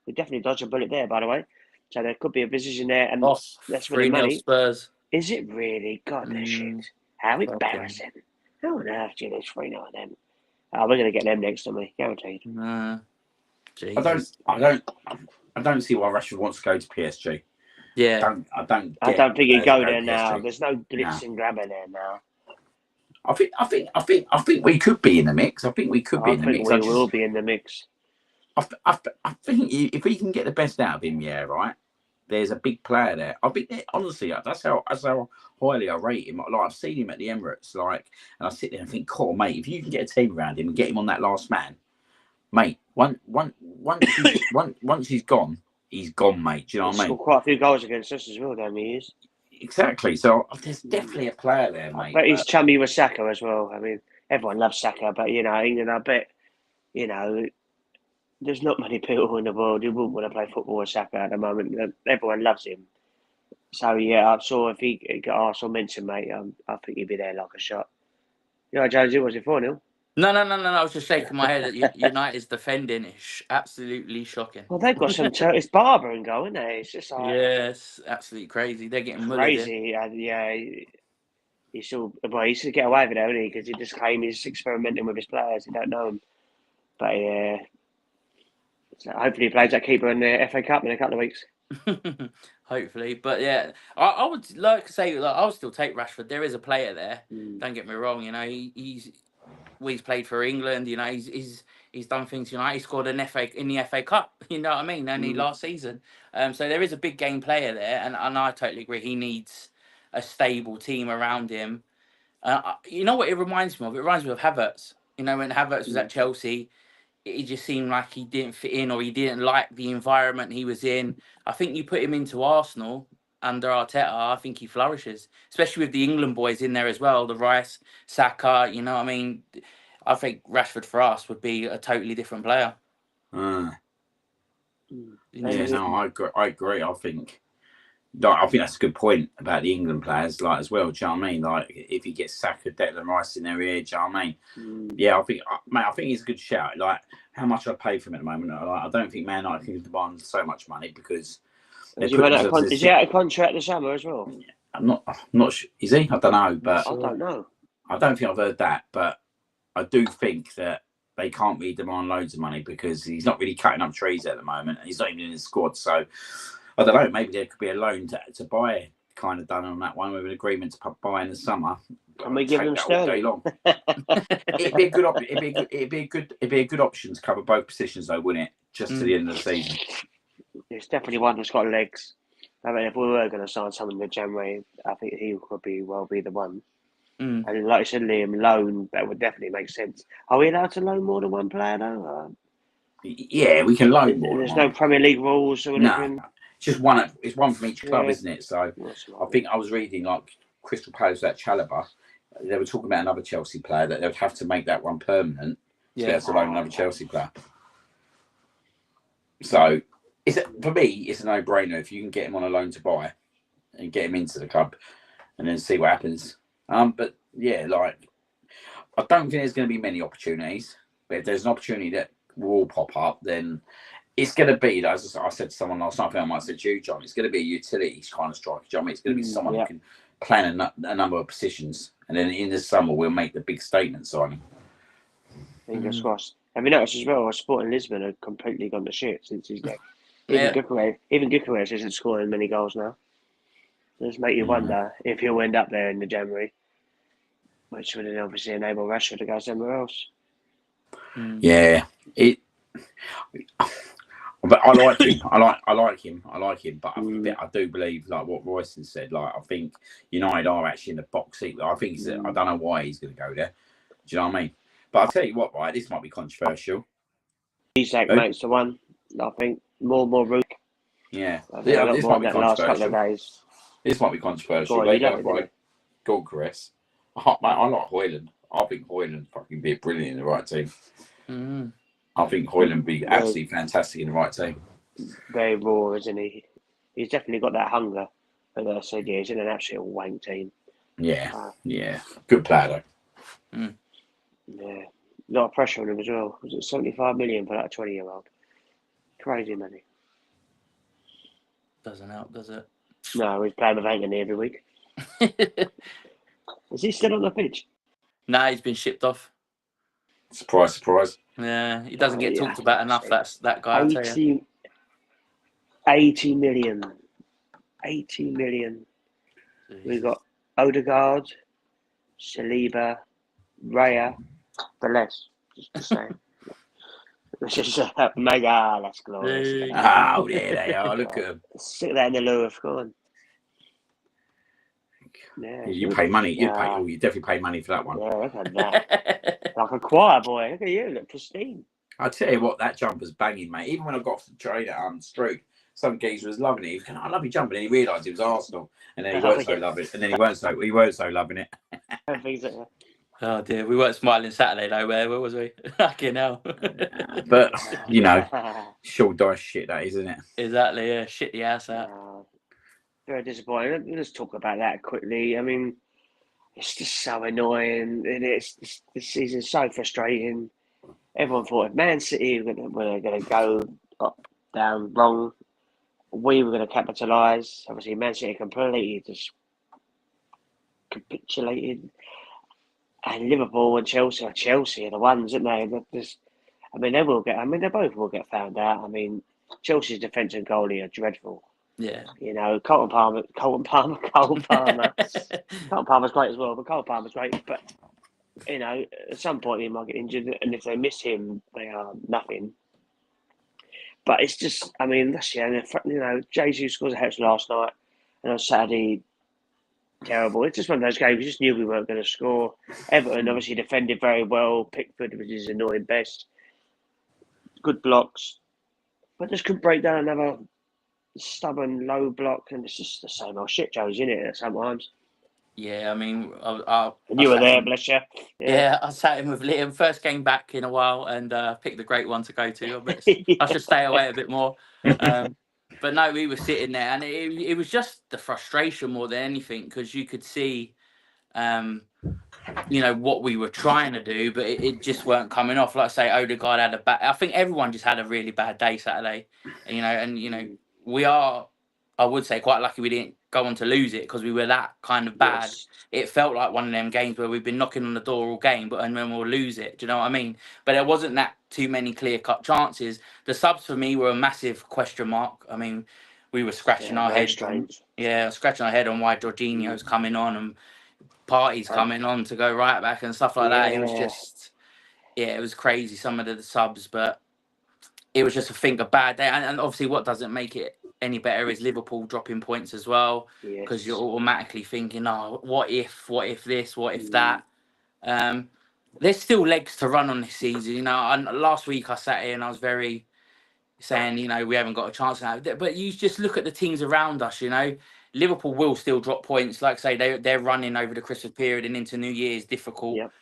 S1: We definitely dodged a bullet there, by the way. So there could be a position there, and that's for the
S3: 3-0
S1: money.
S3: Spurs.
S1: Is it really? God, they're shit. How embarrassing! How on earth do you lose 3-0 of them? We're going to get them next to me, guaranteed.
S3: Nah,
S2: I don't see why Rashford wants to go to PSG.
S3: Yeah,
S2: I don't
S1: think he'd go there
S2: PSG.
S1: now. There's no glitz and grabber there now.
S2: I think we could be in the mix. I think we could be in the mix.
S1: We will be in the mix.
S2: I think if we can get the best out of him, yeah, right. There's a big player there. I think honestly, that's how highly I rate him. Like I've seen him at the Emirates, and I sit there and think, cool, mate, if you can get a team around him and get him on that last man, mate. Once he's gone, mate. Do you know what I mean?
S1: Scored quite a few goals against us as well, damn he is.
S2: Exactly. So there's definitely a player there, mate.
S1: But he's chummy with Saka as well. I mean, everyone loves Saka, but England, I bet, there's not many people in the world who wouldn't want to play football with Saka at the moment. Everyone loves him. So yeah, I saw if he got Arsenal mentioned, mate, I think he'd be there like a shot. Jonesy, was it 4-0?
S3: No. I was just shaking my head at United's defending. It's absolutely shocking.
S1: Well, they've got some. It's Barber and goal, isn't it? It's just like
S3: it's absolutely crazy. They're getting
S1: crazy. He used to get away with it, didn't he? Because he just claimed he's experimenting with his players. He don't know him, but yeah. So hopefully he plays that keeper in the FA Cup in a couple of weeks.
S3: Hopefully, but yeah, I would like to say I would still take Rashford. There is a player there. Don't get me wrong. He's played for England. He's done things. He scored in the FA Cup. You know what I mean? Only last season. So there is a big game player there, and I totally agree. He needs a stable team around him. You know what it reminds me of? It reminds me of Havertz. When Havertz was at Chelsea, it just seemed like he didn't fit in, or he didn't like the environment he was in. I think you put him into Arsenal under Arteta, I think he flourishes, especially with the England boys in there as well, the Rice, Saka, you know what I mean? I think Rashford for us would be a totally different player.
S2: Yeah, no, I agree. I think that's a good point about the England players, as well. Do you know what I mean? Like, if he gets Saka, Declan Rice in their ear, do you know what I mean? Yeah, I think he's a good shout. Like, how much I pay for him at the moment, I don't think Man United can demand so much money because.
S1: Is he out of contract this summer as well?
S2: I'm not sure. Is he? I don't know, but
S1: I don't know.
S2: I don't think I've heard that, but I do think that they can't really demand loads of money because he's not really cutting up trees at the moment. And he's not even in the squad, so. I don't know. Maybe there could be a loan to buy kind of done on that one with an agreement to buy in the summer.
S1: Can we give them Sterling?
S2: Long. It'd be a good option. It'd be a good option to cover both positions, though, wouldn't it? Just to the end of the season.
S1: It's definitely one that's got legs. I mean, if we were going to sign someone in January, I think he could be the one. And like you said, Liam, loan, that would definitely make sense. Are we allowed to loan more than one player though?
S2: Yeah, we can loan more.
S1: There's no Premier League rules or anything.
S2: No. It's just one. It's one from each club, isn't it? So I think I was reading Crystal Palace at Chalobah. They were talking about another Chelsea player that they would have to make that one permanent. Yeah, to loan another Chelsea player. So for me, it's a no-brainer if you can get him on a loan to buy and get him into the club, and then see what happens. But yeah, I don't think there's going to be many opportunities. But if there's an opportunity that will pop up, then. It's going to be, as I said to someone last night, I think I might have said to you, John, it's going to be a utility kind of striker. Do you know what I mean? It's going to be someone who can plan a number of positions. And then in the summer, we'll make the big statement signing.
S1: Fingers crossed. Have you noticed as well, Sporting Lisbon have completely gone to shit since he's left. Even Gyökeres isn't scoring many goals now. Just make you wonder if he'll end up there in the January, which would then obviously enable Rashford to go somewhere else.
S2: Yeah. But I like him. I like him. But I do believe, like what Royston said, I think United are actually in the box seat. I think I don't know why he's going to go there. Do you know what I mean? But I'll tell you what, right? This might be controversial.
S1: Isak makes the one. I think more root.
S2: Yeah.
S1: This might be controversial.
S2: This might be controversial. Go on, Caress. Mate, I like Hoyland. I think Hoyland fucking be brilliant in the right team.
S3: Mm.
S2: I think Hoyland would be absolutely fantastic in the right team.
S1: Very raw, isn't he? He's definitely got that hunger. But I said, yeah, he's in an absolute wank team.
S2: Yeah, yeah. Good player, though.
S3: Mm.
S1: Yeah. A lot of pressure on him as well. Was it 75 million for that 20-year-old? Crazy money.
S3: Doesn't help, does it?
S1: No, he's playing with Anthony every week. Is he still on the pitch?
S3: No, he's been shipped off.
S2: Surprise, surprise.
S3: Yeah, he doesn't get talked about enough. That's that guy.
S1: 80 million. 80 million.
S3: Jeez.
S1: We've got Odegaard, Saliba, Raya, the less. Just to say. Which is mega. That's glorious.
S2: Oh, there they are. Look at them.
S1: Stick that in the lure of going. Yeah,
S2: you pay money. You definitely pay money for that one.
S1: Yeah, look at that. Like a choir boy. Look at you. Look pristine.
S2: I tell you what, that jumper's banging, mate. Even when I got off the train at Stroke, some geezer was loving it. He was going, "I love you jumping," and he realised it was Arsenal, and then he weren't so loving it. And then he weren't so loving it.
S3: Oh dear, we weren't smiling Saturday though. Where was we? Fucking hell.
S2: But you know, short dice shit that is, isn't it?
S3: Exactly. Yeah, shit the ass out.
S1: Very disappointing. Let's talk about that quickly. I mean, it's just so annoying. This season's so frustrating. Everyone thought if Man City were going to go up, down, wrong, we were going to capitalise. Obviously, Man City completely just capitulated. And Liverpool and Chelsea are the ones, aren't they? They both will get found out. I mean, Chelsea's defence and goalie are dreadful.
S3: Yeah.
S1: You know, Cole Palmer's great as well, but Cole Palmer's great. But, you know, at some point he might get injured, and if they miss him, they are nothing. But it's just, I mean, that's, you know, Jesus scores a hat last night, and on Saturday, terrible. It's just one of those games. We just knew we weren't going to score. Everton obviously defended very well. Pickford was his annoying best. Good blocks, but just couldn't break down another stubborn low block, and it's just the same old shit, Joe's in it sometimes.
S3: Yeah, I mean,
S1: you were there, bless you.
S3: Yeah, I sat in with Liam, first game back in a while, and picked the great one to go to. I should stay away a bit more. But no, we were sitting there, and it was just the frustration more than anything, because you could see, you know, what we were trying to do, but it just weren't coming off. Like I say, Odegaard had I think everyone just had a really bad day Saturday, and we are, I would say, quite lucky we didn't go on to lose it, because we were that kind of bad. Yes. It felt like one of them games where we've been knocking on the door all game, and then we'll lose it. Do you know what I mean? But there wasn't that too many clear-cut chances. The subs for me were a massive question mark. I mean, we were scratching our head. Scratching our head on why Jorginho's coming on and Party's coming on to go right back and stuff like that. It was just, it was crazy, some of the subs, but it was just, a bad day. And obviously what doesn't make it any better is Liverpool dropping points as well, because you're automatically thinking, oh, what if this, what if that? There's still legs to run on this season. You know, last week I sat here and I was very saying, you know, we haven't got a chance now. But you just look at the teams around us, you know. Liverpool will still drop points. Like I say, they're running over the Christmas period and into New Year's difficult. Yep.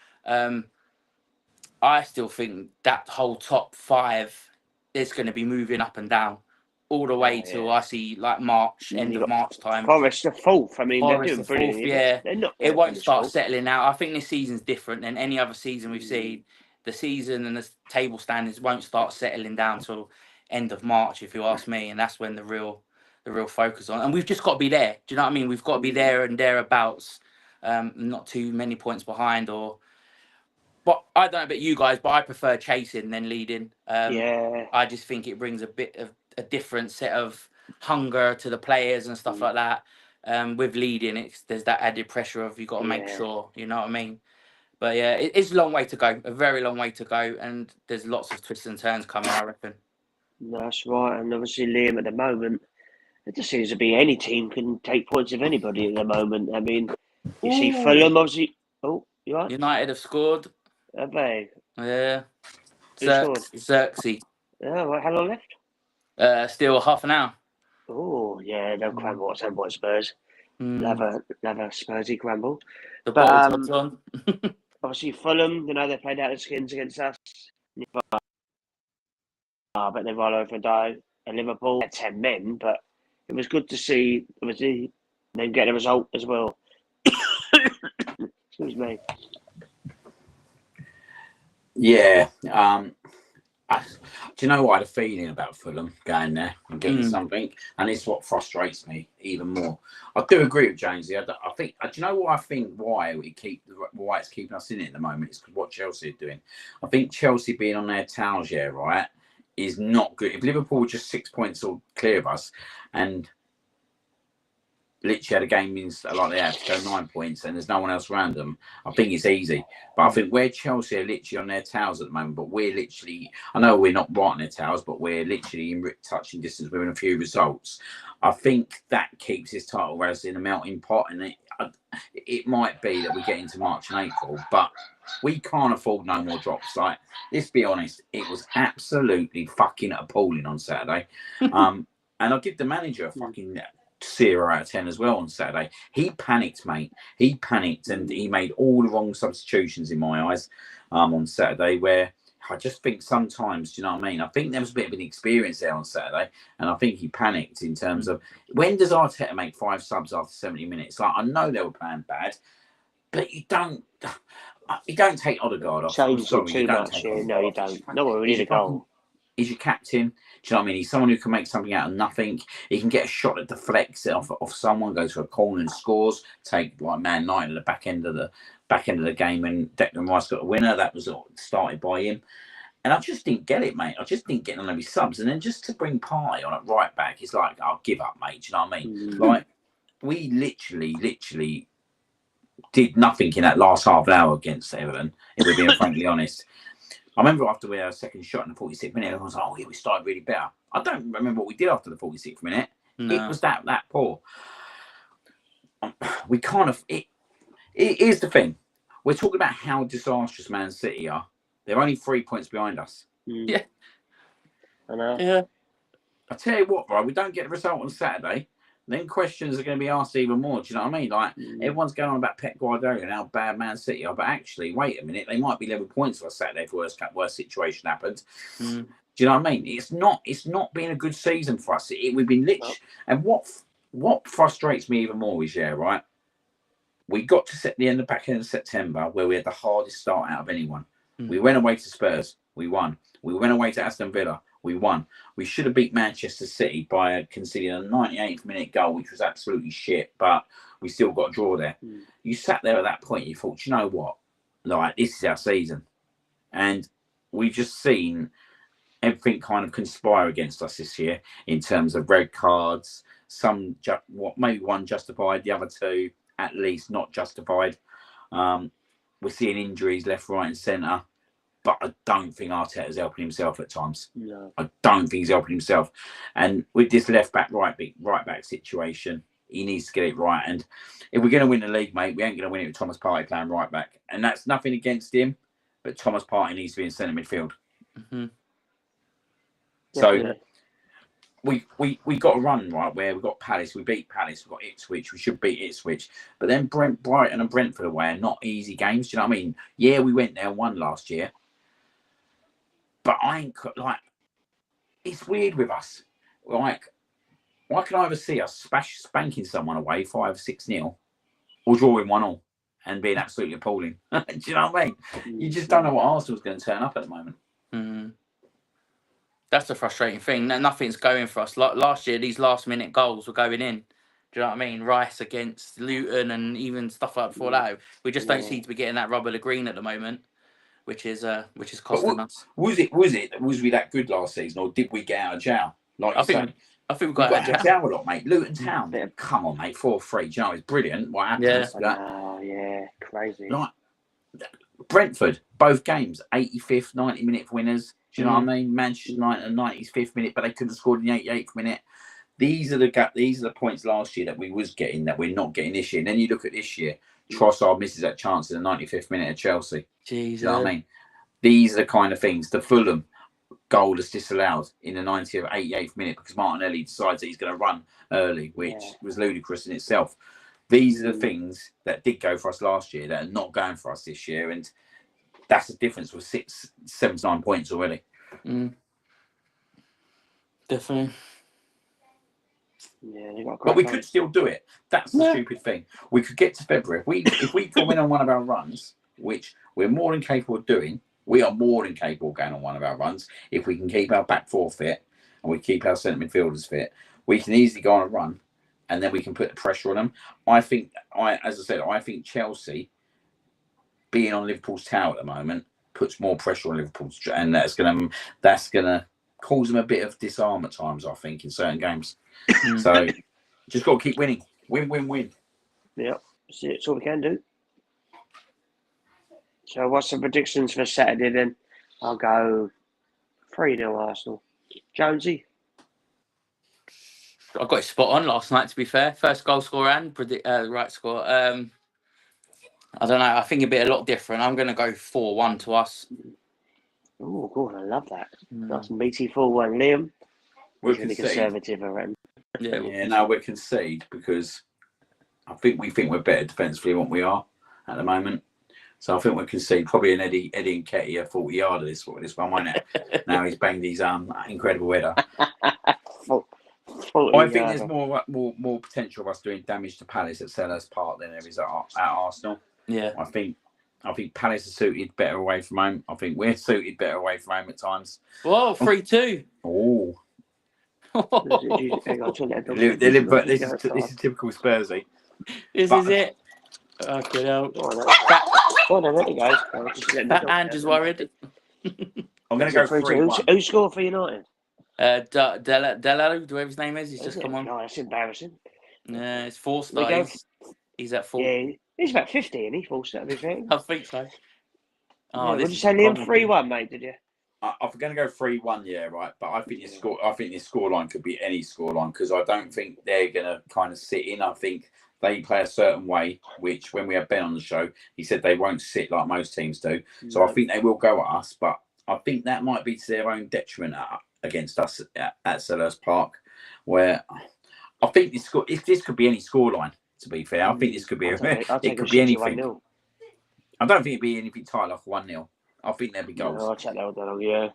S3: I still think that whole top 5 is going to be moving up and down all the way till I see like March, end of March time.
S1: Forest are 4th. I mean, they're doing brilliant.
S3: 4th, yeah.
S1: They're not.
S3: It won't start settling out. I think this season's different than any other season we've seen. The season and the table standings won't start settling down till end of March, if you ask me, and that's when the real focus on. And we've just got to be there. Do you know what I mean? We've got to be there and thereabouts, not too many points behind. But I don't know about you guys, but I prefer chasing than leading. I just think it brings a bit of a different set of hunger to the players and stuff like that. With leading, there's that added pressure of you got to make sure. You know what I mean? But yeah, it's a long way to go, a very long way to go, and there's lots of twists and turns coming, I reckon.
S1: That's right, and obviously Liam at the moment, it just seems to be any team can take points of anybody at the moment. I mean, you see Fulham, obviously. Oh, you right?
S3: United have scored.
S1: Have they?
S3: Yeah.
S1: Xerxes. Oh, how long left?
S3: Still half an hour.
S1: Oh, yeah, they'll cram what's Spurs. Another Spursy grumble.
S3: The
S1: But
S3: bottle top's on.
S1: obviously Fulham, they played out of skins against us. But they roll over and die. And Liverpool had 10 men, but it was good to see obviously them get a result as well. Excuse me.
S2: Yeah. Do you know what I had a feeling about Fulham going there and getting something? And it's what frustrates me even more. I do agree with Jonesy. I think. Do you know what I think? Why it's keeping us in it at the moment is because what Chelsea are doing. I think Chelsea being on their tails, right, is not good. If Liverpool were just 6 points or clear of us, and literally had a game means like they have to go 9 points and there's no one else around them, I think it's easy. But I think where Chelsea are literally on their tails at the moment, but we're literally, I know we're not right on their tails, but we're literally in touching distance within a few results. I think that keeps his title race in a melting pot, and it might be that we get into March and April, but we can't afford no more drops. Like, let's be honest, it was absolutely fucking appalling on Saturday. And I'll give the manager a fucking 0 out of 10 as well on Saturday. He panicked, mate. He panicked and he made all the wrong substitutions in my eyes on Saturday, where I just think sometimes, do you know what I mean? I think there was a bit of an experience there on Saturday, and I think he panicked in terms of, when does Arteta make 5 subs after 70 minutes? Like, I know they were playing bad, but you don't take Odegaard off.
S1: Change too much. No, you don't. No, we need a goal.
S2: He's your captain. Do you know what I mean? He's someone who can make something out of nothing. He can get a shot that deflects off someone, goes for a corner and scores. Take like Man United at the back end of the game when Declan Rice got a winner. That was started by him. And I just didn't get it, mate. I just didn't get none of his subs. And then just to bring Partey on at right back, it's like, I'll give up, mate. Do you know what I mean? Like, we literally did nothing in that last half an hour against Everton, if we're being frankly honest. I remember after we had our second shot in the 46th minute, everyone was like, oh, yeah, we started really better. I don't remember what we did after the 46th minute. No. It was that poor. We kind of... Here's the thing. We're talking about how disastrous Man City are. They're only 3 points behind us.
S3: Yeah.
S1: I know.
S3: Yeah.
S2: I tell you what, right, we don't get the result on Saturday, then questions are going to be asked even more. Do you know what I mean? Like, everyone's going on about Pep Guardiola and how bad Man City are, but actually, wait a minute, they might be level points for Saturday if worst situation happens. Do you know what I mean? It's not been a good season for us. We've been literally, and what frustrates me even more is, right, we got to the back end of September where we had the hardest start out of anyone. We went away to Spurs, we won. We went away to Aston Villa, we won. We should have beat Manchester City by conceding a 98th minute goal, which was absolutely shit, but we still got a draw there. You sat there at that point, you thought, you know what? Like, this is our season. And we've just seen everything kind of conspire against us this year in terms of red cards. Maybe one justified, the other two at least not justified. We're seeing injuries left, right, and centre. But I don't think Arteta's helping himself at times. No. I don't think he's helping himself. And with this left back, right back situation, he needs to get it right. And if we're going to win the league, mate, we ain't going to win it with Thomas Partey playing right back. And that's nothing against him, but Thomas Partey needs to be in centre midfield. So we got a run, right, where we got Palace, we beat Palace, we got Ipswich, we should beat Ipswich. But then Brighton and Brentford away are not easy games. Do you know what I mean? Yeah, we went there and won last year. But I ain't like, it's weird with us. Like, why can I ever see us spanking someone away 5-6-0 or drawing 1-1 and being absolutely appalling? Do you know what I mean? You just don't know what Arsenal's going to turn up at the moment.
S3: That's the frustrating thing. Nothing's going for us. Like last year, these last-minute goals were going in. Do you know what I mean? Rice against Luton and even stuff like before that. We just don't seem to be getting that rub of the green at the moment. Which is costing us.
S2: Was we that good last season, or did we get out of jail? Like I think we got out of jail a lot, mate. Luton Town, come on, mate, 4-3. Do you know, it's brilliant. What happened?
S1: Yeah, crazy.
S2: Like Brentford, both games, 85th, 90-minute winners. Do you know what I mean? Manchester United, 95th minute, but they couldn't have scored in the 88th minute. These are the points last year that we was getting that we're not getting this year. And then you look at this year. Trossard misses that chance in the 95th minute at Chelsea.
S3: Jesus.
S2: You know what I mean? These are the kind of things. The Fulham goal is disallowed in the 90th, 88th minute because Martinelli decides that he's going to run early, which was ludicrous in itself. These are the things that did go for us last year that are not going for us this year, and that's the difference with 7 to 9 points already.
S3: Definitely.
S1: Yeah,
S2: but we could still do it. That's the stupid thing. We could get to February if we go in on one of our runs, which we're more than capable of doing. We are more than capable of going on one of our runs if we can keep our back four fit and we keep our centre midfielders fit. We can easily go on a run, and then we can put the pressure on them. As I said, I think Chelsea being on Liverpool's tail at the moment puts more pressure on Liverpool, and that's gonna cause them a bit of disarm at times, I think, in certain games. So just got to keep winning. Win.
S1: Yeah, that's all we can do. So what's the predictions for Saturday then? I'll go 3-0 Arsenal. Jonesy?
S3: I got it spot on last night, to be fair. First goal scorer and right score. I don't know. I think it'd be a lot different. I'm going to go 4-1 to us.
S1: Oh, God, I love that. Nice meaty 4-1. Liam?
S2: We're
S1: conservative, I reckon.
S2: We're concede because I think we're better defensively than what we are at the moment. So I think we'll concede probably an Eddie and Ketty a 40-yarder this one, won't it? Now he's banged his incredible header. I think there's more potential of us doing damage to Palace at Selhurst Park than there is at Arsenal.
S3: Yeah.
S2: I think Palace are suited better away from home. I think we're suited better away from home at times.
S3: Whoa, 3-2.
S2: Oh. This is typical Spursy.
S3: This is it. Okay, no. That Andrew's worried.
S2: I'm going to go 3-1.
S1: Who scored for United?
S3: Delalo, whoever his name is, he's just come on.
S1: No, that's embarrassing.
S3: Yeah, it's Forster. He's at 4.
S1: Yeah, he's about 50, isn't he, Forster? I
S3: think so.
S1: Oh, what did you say, Liam? 3-1, mate, did you?
S2: I'm going to go 3-1, yeah, right. But I think this scoreline could be any scoreline because I don't think they're going to kind of sit in. I think they play a certain way, which when we had Ben on the show, he said they won't sit like most teams do. So I think they will go at us, but I think that might be to their own detriment against us at Selhurst Park, where I think this could be any scoreline. To be fair, I think this could be it could be anything. 1-0. I don't think it'd be anything tight like 1-0. I think there'd be goals.
S1: No, I'll check that one. Yeah.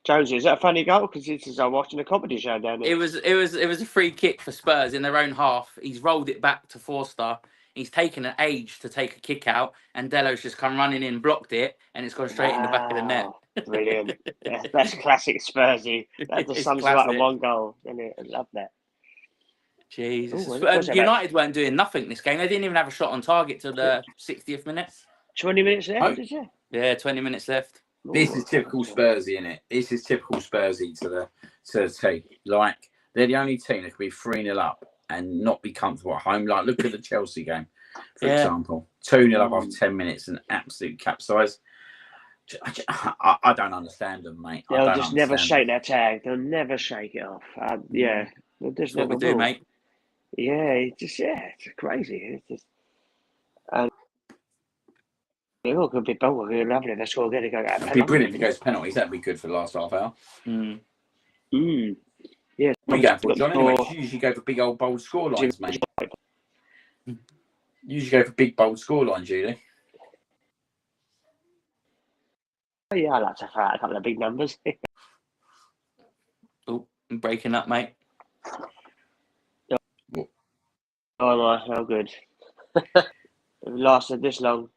S1: Jonesy, is that a funny goal? Because this is watching a comedy show down there.
S3: It was a free kick for Spurs in their own half. He's rolled it back to Forster. He's taken an age to take a kick out, and Delo's just come running in, blocked it, and it's gone straight in the back of the net.
S1: Brilliant. That's classic Spursy. That just sums up in one goal. I love that.
S3: Jesus. United weren't doing nothing this game. They didn't even have a shot on target till the 60th minute.
S1: 20 minutes left, did you?
S3: Yeah, 20 minutes left.
S2: This is typical Spursy, isn't it? This is typical Spursy to the team. Like, they're the only team that could be 3-0 up and not be comfortable at home. Like, look at the Chelsea game, for example. 2-0 up after 10 minutes and absolute capsize. I don't understand them, mate.
S1: They'll just never shake their tag. They'll never shake it off. Yeah.
S3: That's what we do, mate.
S1: Yeah, it's crazy. It's just... It could be lovely. Let's go get it.
S2: It'd be brilliant if it goes penalties. That'd be good for the last half hour.
S1: Yeah.
S2: We go for John anyway. You usually go for big old bold scorelines, mate. You usually go for big bold scorelines, Julie.
S1: Yeah, I like to throw out a couple of big numbers.
S3: Oh, I'm breaking up, mate.
S1: Oh no, good. It lasted this long.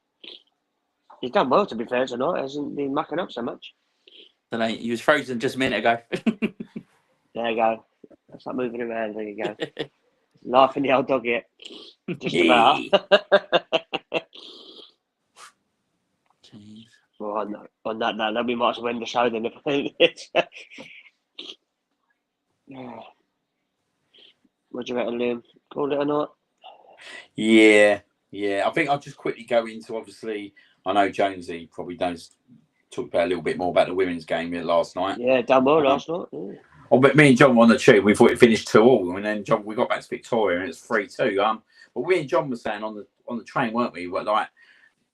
S1: He's done well, to be fair, tonight. Hasn't been mucking up so much.
S3: I don't know. He was frozen just a minute ago.
S1: There you go. That's not moving around. There you go. Laughing the old dog yet. Just about.
S3: Jeez.
S1: Well, on that note, we might as well end the show then. What do you reckon, Liam? Call it a night?
S2: Yeah. I think I'll just quickly go into, obviously, I know Jonesy probably does talk about a little bit more about the women's game last night.
S1: Yeah, done well last night. Yeah.
S2: Oh, but me and John were on the tube. We thought it finished 2-2, and then we got back to Victoria, and it's 3-2. But we and John were saying on the train, weren't we? But like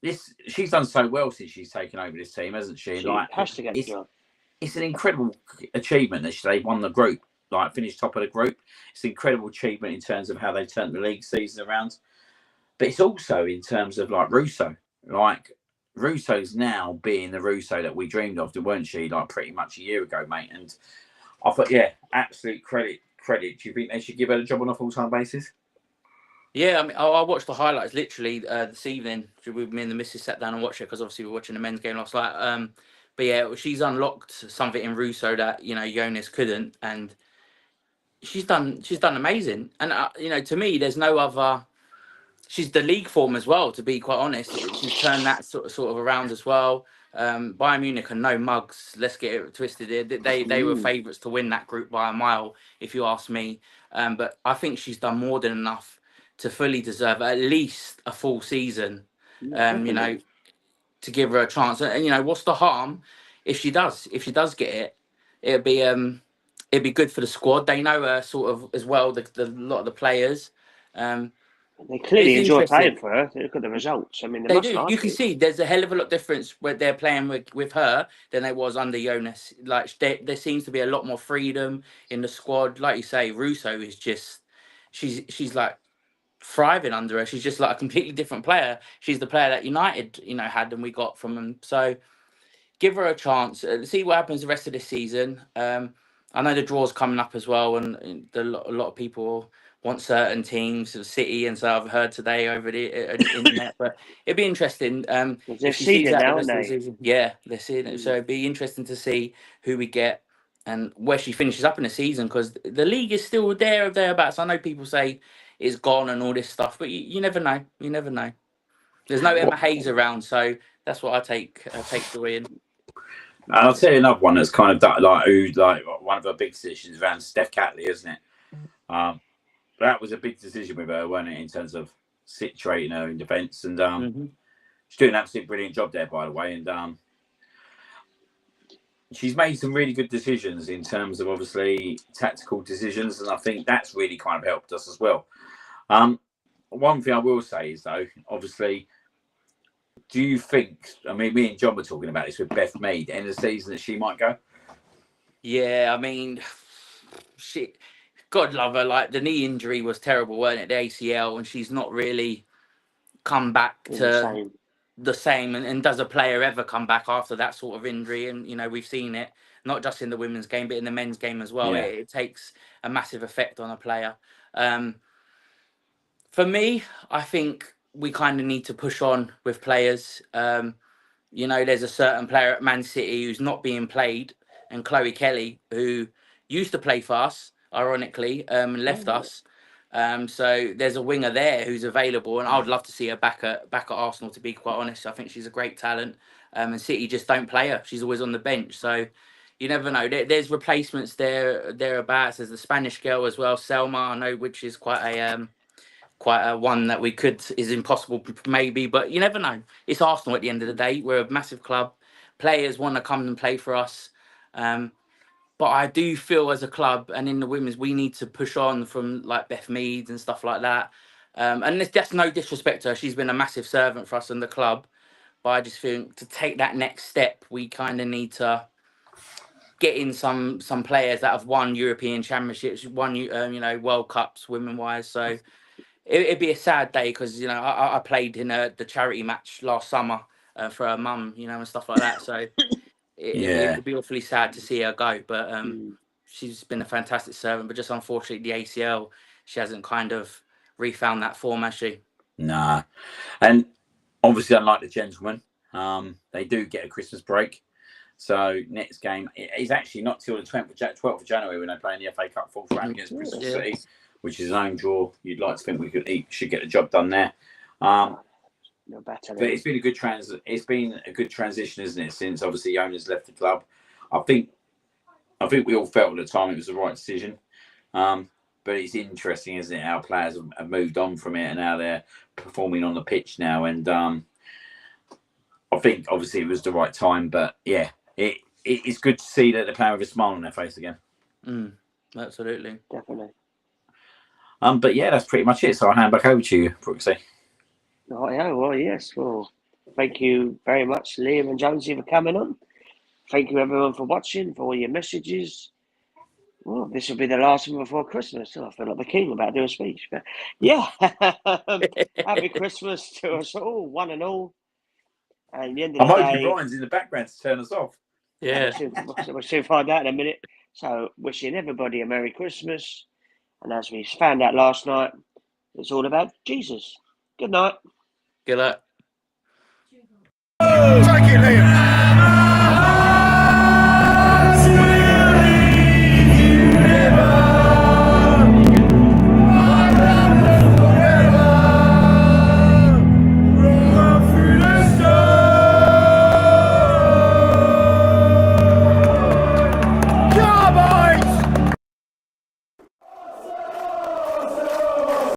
S2: this, she's done so well since she's taken over this team, hasn't she?
S1: She
S2: like,
S1: has to get the job.
S2: It's an incredible achievement that they won the group, like finished top of the group. It's an incredible achievement in terms of how they turned the league season around. But it's also in terms of like Russo, like Russo's now being the Russo that we dreamed of, weren't she? Like pretty much a year ago, mate. And I thought, yeah, absolute credit. Do you think they should give her a job on a full-time basis?
S3: Yeah, I mean, I watched the highlights literally this evening. Me and the missus sat down and watched it because obviously we were watching the men's game last night. But yeah, she's unlocked something in Russo that Jonas couldn't, and she's done amazing. And to me, there's no other. She's the league form as well. To be quite honest, she's turned that sort of around as well. Bayern Munich are no mugs. Let's get it twisted. They were favourites to win that group by a mile, if you ask me. But I think she's done more than enough to fully deserve at least a full season. To give her a chance. And what's the harm if she does? If she does get it, it'd be good for the squad. They know her sort of as well. The lot of the players.
S1: They clearly
S3: It's
S1: enjoy playing
S3: interesting.
S1: for her. Look at the results. I mean,
S3: They
S1: must
S3: do. You
S1: like
S3: can
S1: it.
S3: see there's a hell of a lot difference where they're playing with her than they was under Jonas. Like there seems to be a lot more freedom in the squad. Like you say, Russo is just she's like thriving under her. She's just like a completely different player. She's the player that United had and we got from them. So give her a chance. See what happens the rest of this season. I know the draw's coming up as well, and a lot of people want certain teams, City, and so I've heard today over the internet. But it'd be interesting
S1: They're
S3: if she sees
S1: seeded
S3: out the
S1: now, aren't
S3: rest of the
S1: they?
S3: season. Yeah, they're seeing it. So it'd be interesting to see who we get and where she finishes up in the season because the league is still there or thereabouts. I know people say it's gone and all this stuff, but you never know. You never know. There's no Emma Hayes around, so that's what I take joy in.
S2: And I'll tell you another one that's kind of one of the big decisions around Steph Catley, isn't it? That was a big decision with her, wasn't it, in terms of situating her in defence, and she's doing an absolutely brilliant job there, by the way, and she's made some really good decisions in terms of obviously tactical decisions, and I think that's really kind of helped us as well. One thing I will say is though, obviously. Do you think? I mean, me and John were talking about this with Beth Mead, end of the season that she might go.
S3: Yeah, I mean, God love her. Like the knee injury was terrible, wasn't it? The ACL, and she's not really come back to the same. And does a player ever come back after that sort of injury? And we've seen it not just in the women's game, but in the men's game as well.
S2: Yeah.
S3: It takes a massive effect on a player. For me, I think we kind of need to push on with players. There's a certain player at Man City who's not being played, and Chloe Kelly, who used to play for us, ironically, left us. So there's a winger there who's available, and I would love to see her back at Arsenal. To be quite honest, I think she's a great talent, and City just don't play her. She's always on the bench, so you never know. There's replacements thereabouts. There's the Spanish girl as well, Selma. I know, which is quite a one that we could is impossible maybe, but you never know. It's Arsenal at the end of the day. We're a massive club. Players want to come and play for us. But I do feel as a club and in the women's, we need to push on from like Beth Mead and stuff like that. And that's no disrespect to her. She's been a massive servant for us in the club. But I just think to take that next step, we kind of need to get in some players that have won European championships, won World Cups women wise. So it'd be a sad day because I played in the charity match last summer for her mum, and stuff like that. So it would be awfully sad to see her go. But she's been a fantastic servant. But just unfortunately, the ACL, she hasn't kind of refound that form, has she?
S2: Nah, and obviously, unlike the gentlemen, they do get a Christmas break. So next game is actually not till the 12th of January when they play in the FA Cup fourth round against Bristol City, which is an own draw. You'd like to think we should get the job done there. But it's been a good transition, isn't it? Since obviously Jonas left the club, I think we all felt at the time it was the right decision. But it's interesting, isn't it? How players have moved on from it and how they're performing on the pitch now. And I think obviously it was the right time. But yeah, it's good to see that they're playing with a smile on their face again.
S3: Absolutely,
S1: definitely.
S2: But yeah, that's pretty much it. So I'll hand back over to you, Brooksy.
S1: Oh, yeah, well, yes. Well, thank you very much, Liam and Jonesy, for coming on. Thank you, everyone, for watching, for all your messages. Well, this will be the last one before Christmas. Oh, I feel like the king about to do a speech. But yeah, happy Christmas to us all, one and all. And at the end of
S2: I'm
S1: the
S2: hoping
S1: day,
S2: Brian's in the background to turn us off.
S3: Yeah.
S1: we'll soon find out in a minute. So, wishing everybody a Merry Christmas. And as we found out last night, it's all about Jesus. Good night.
S3: Good luck.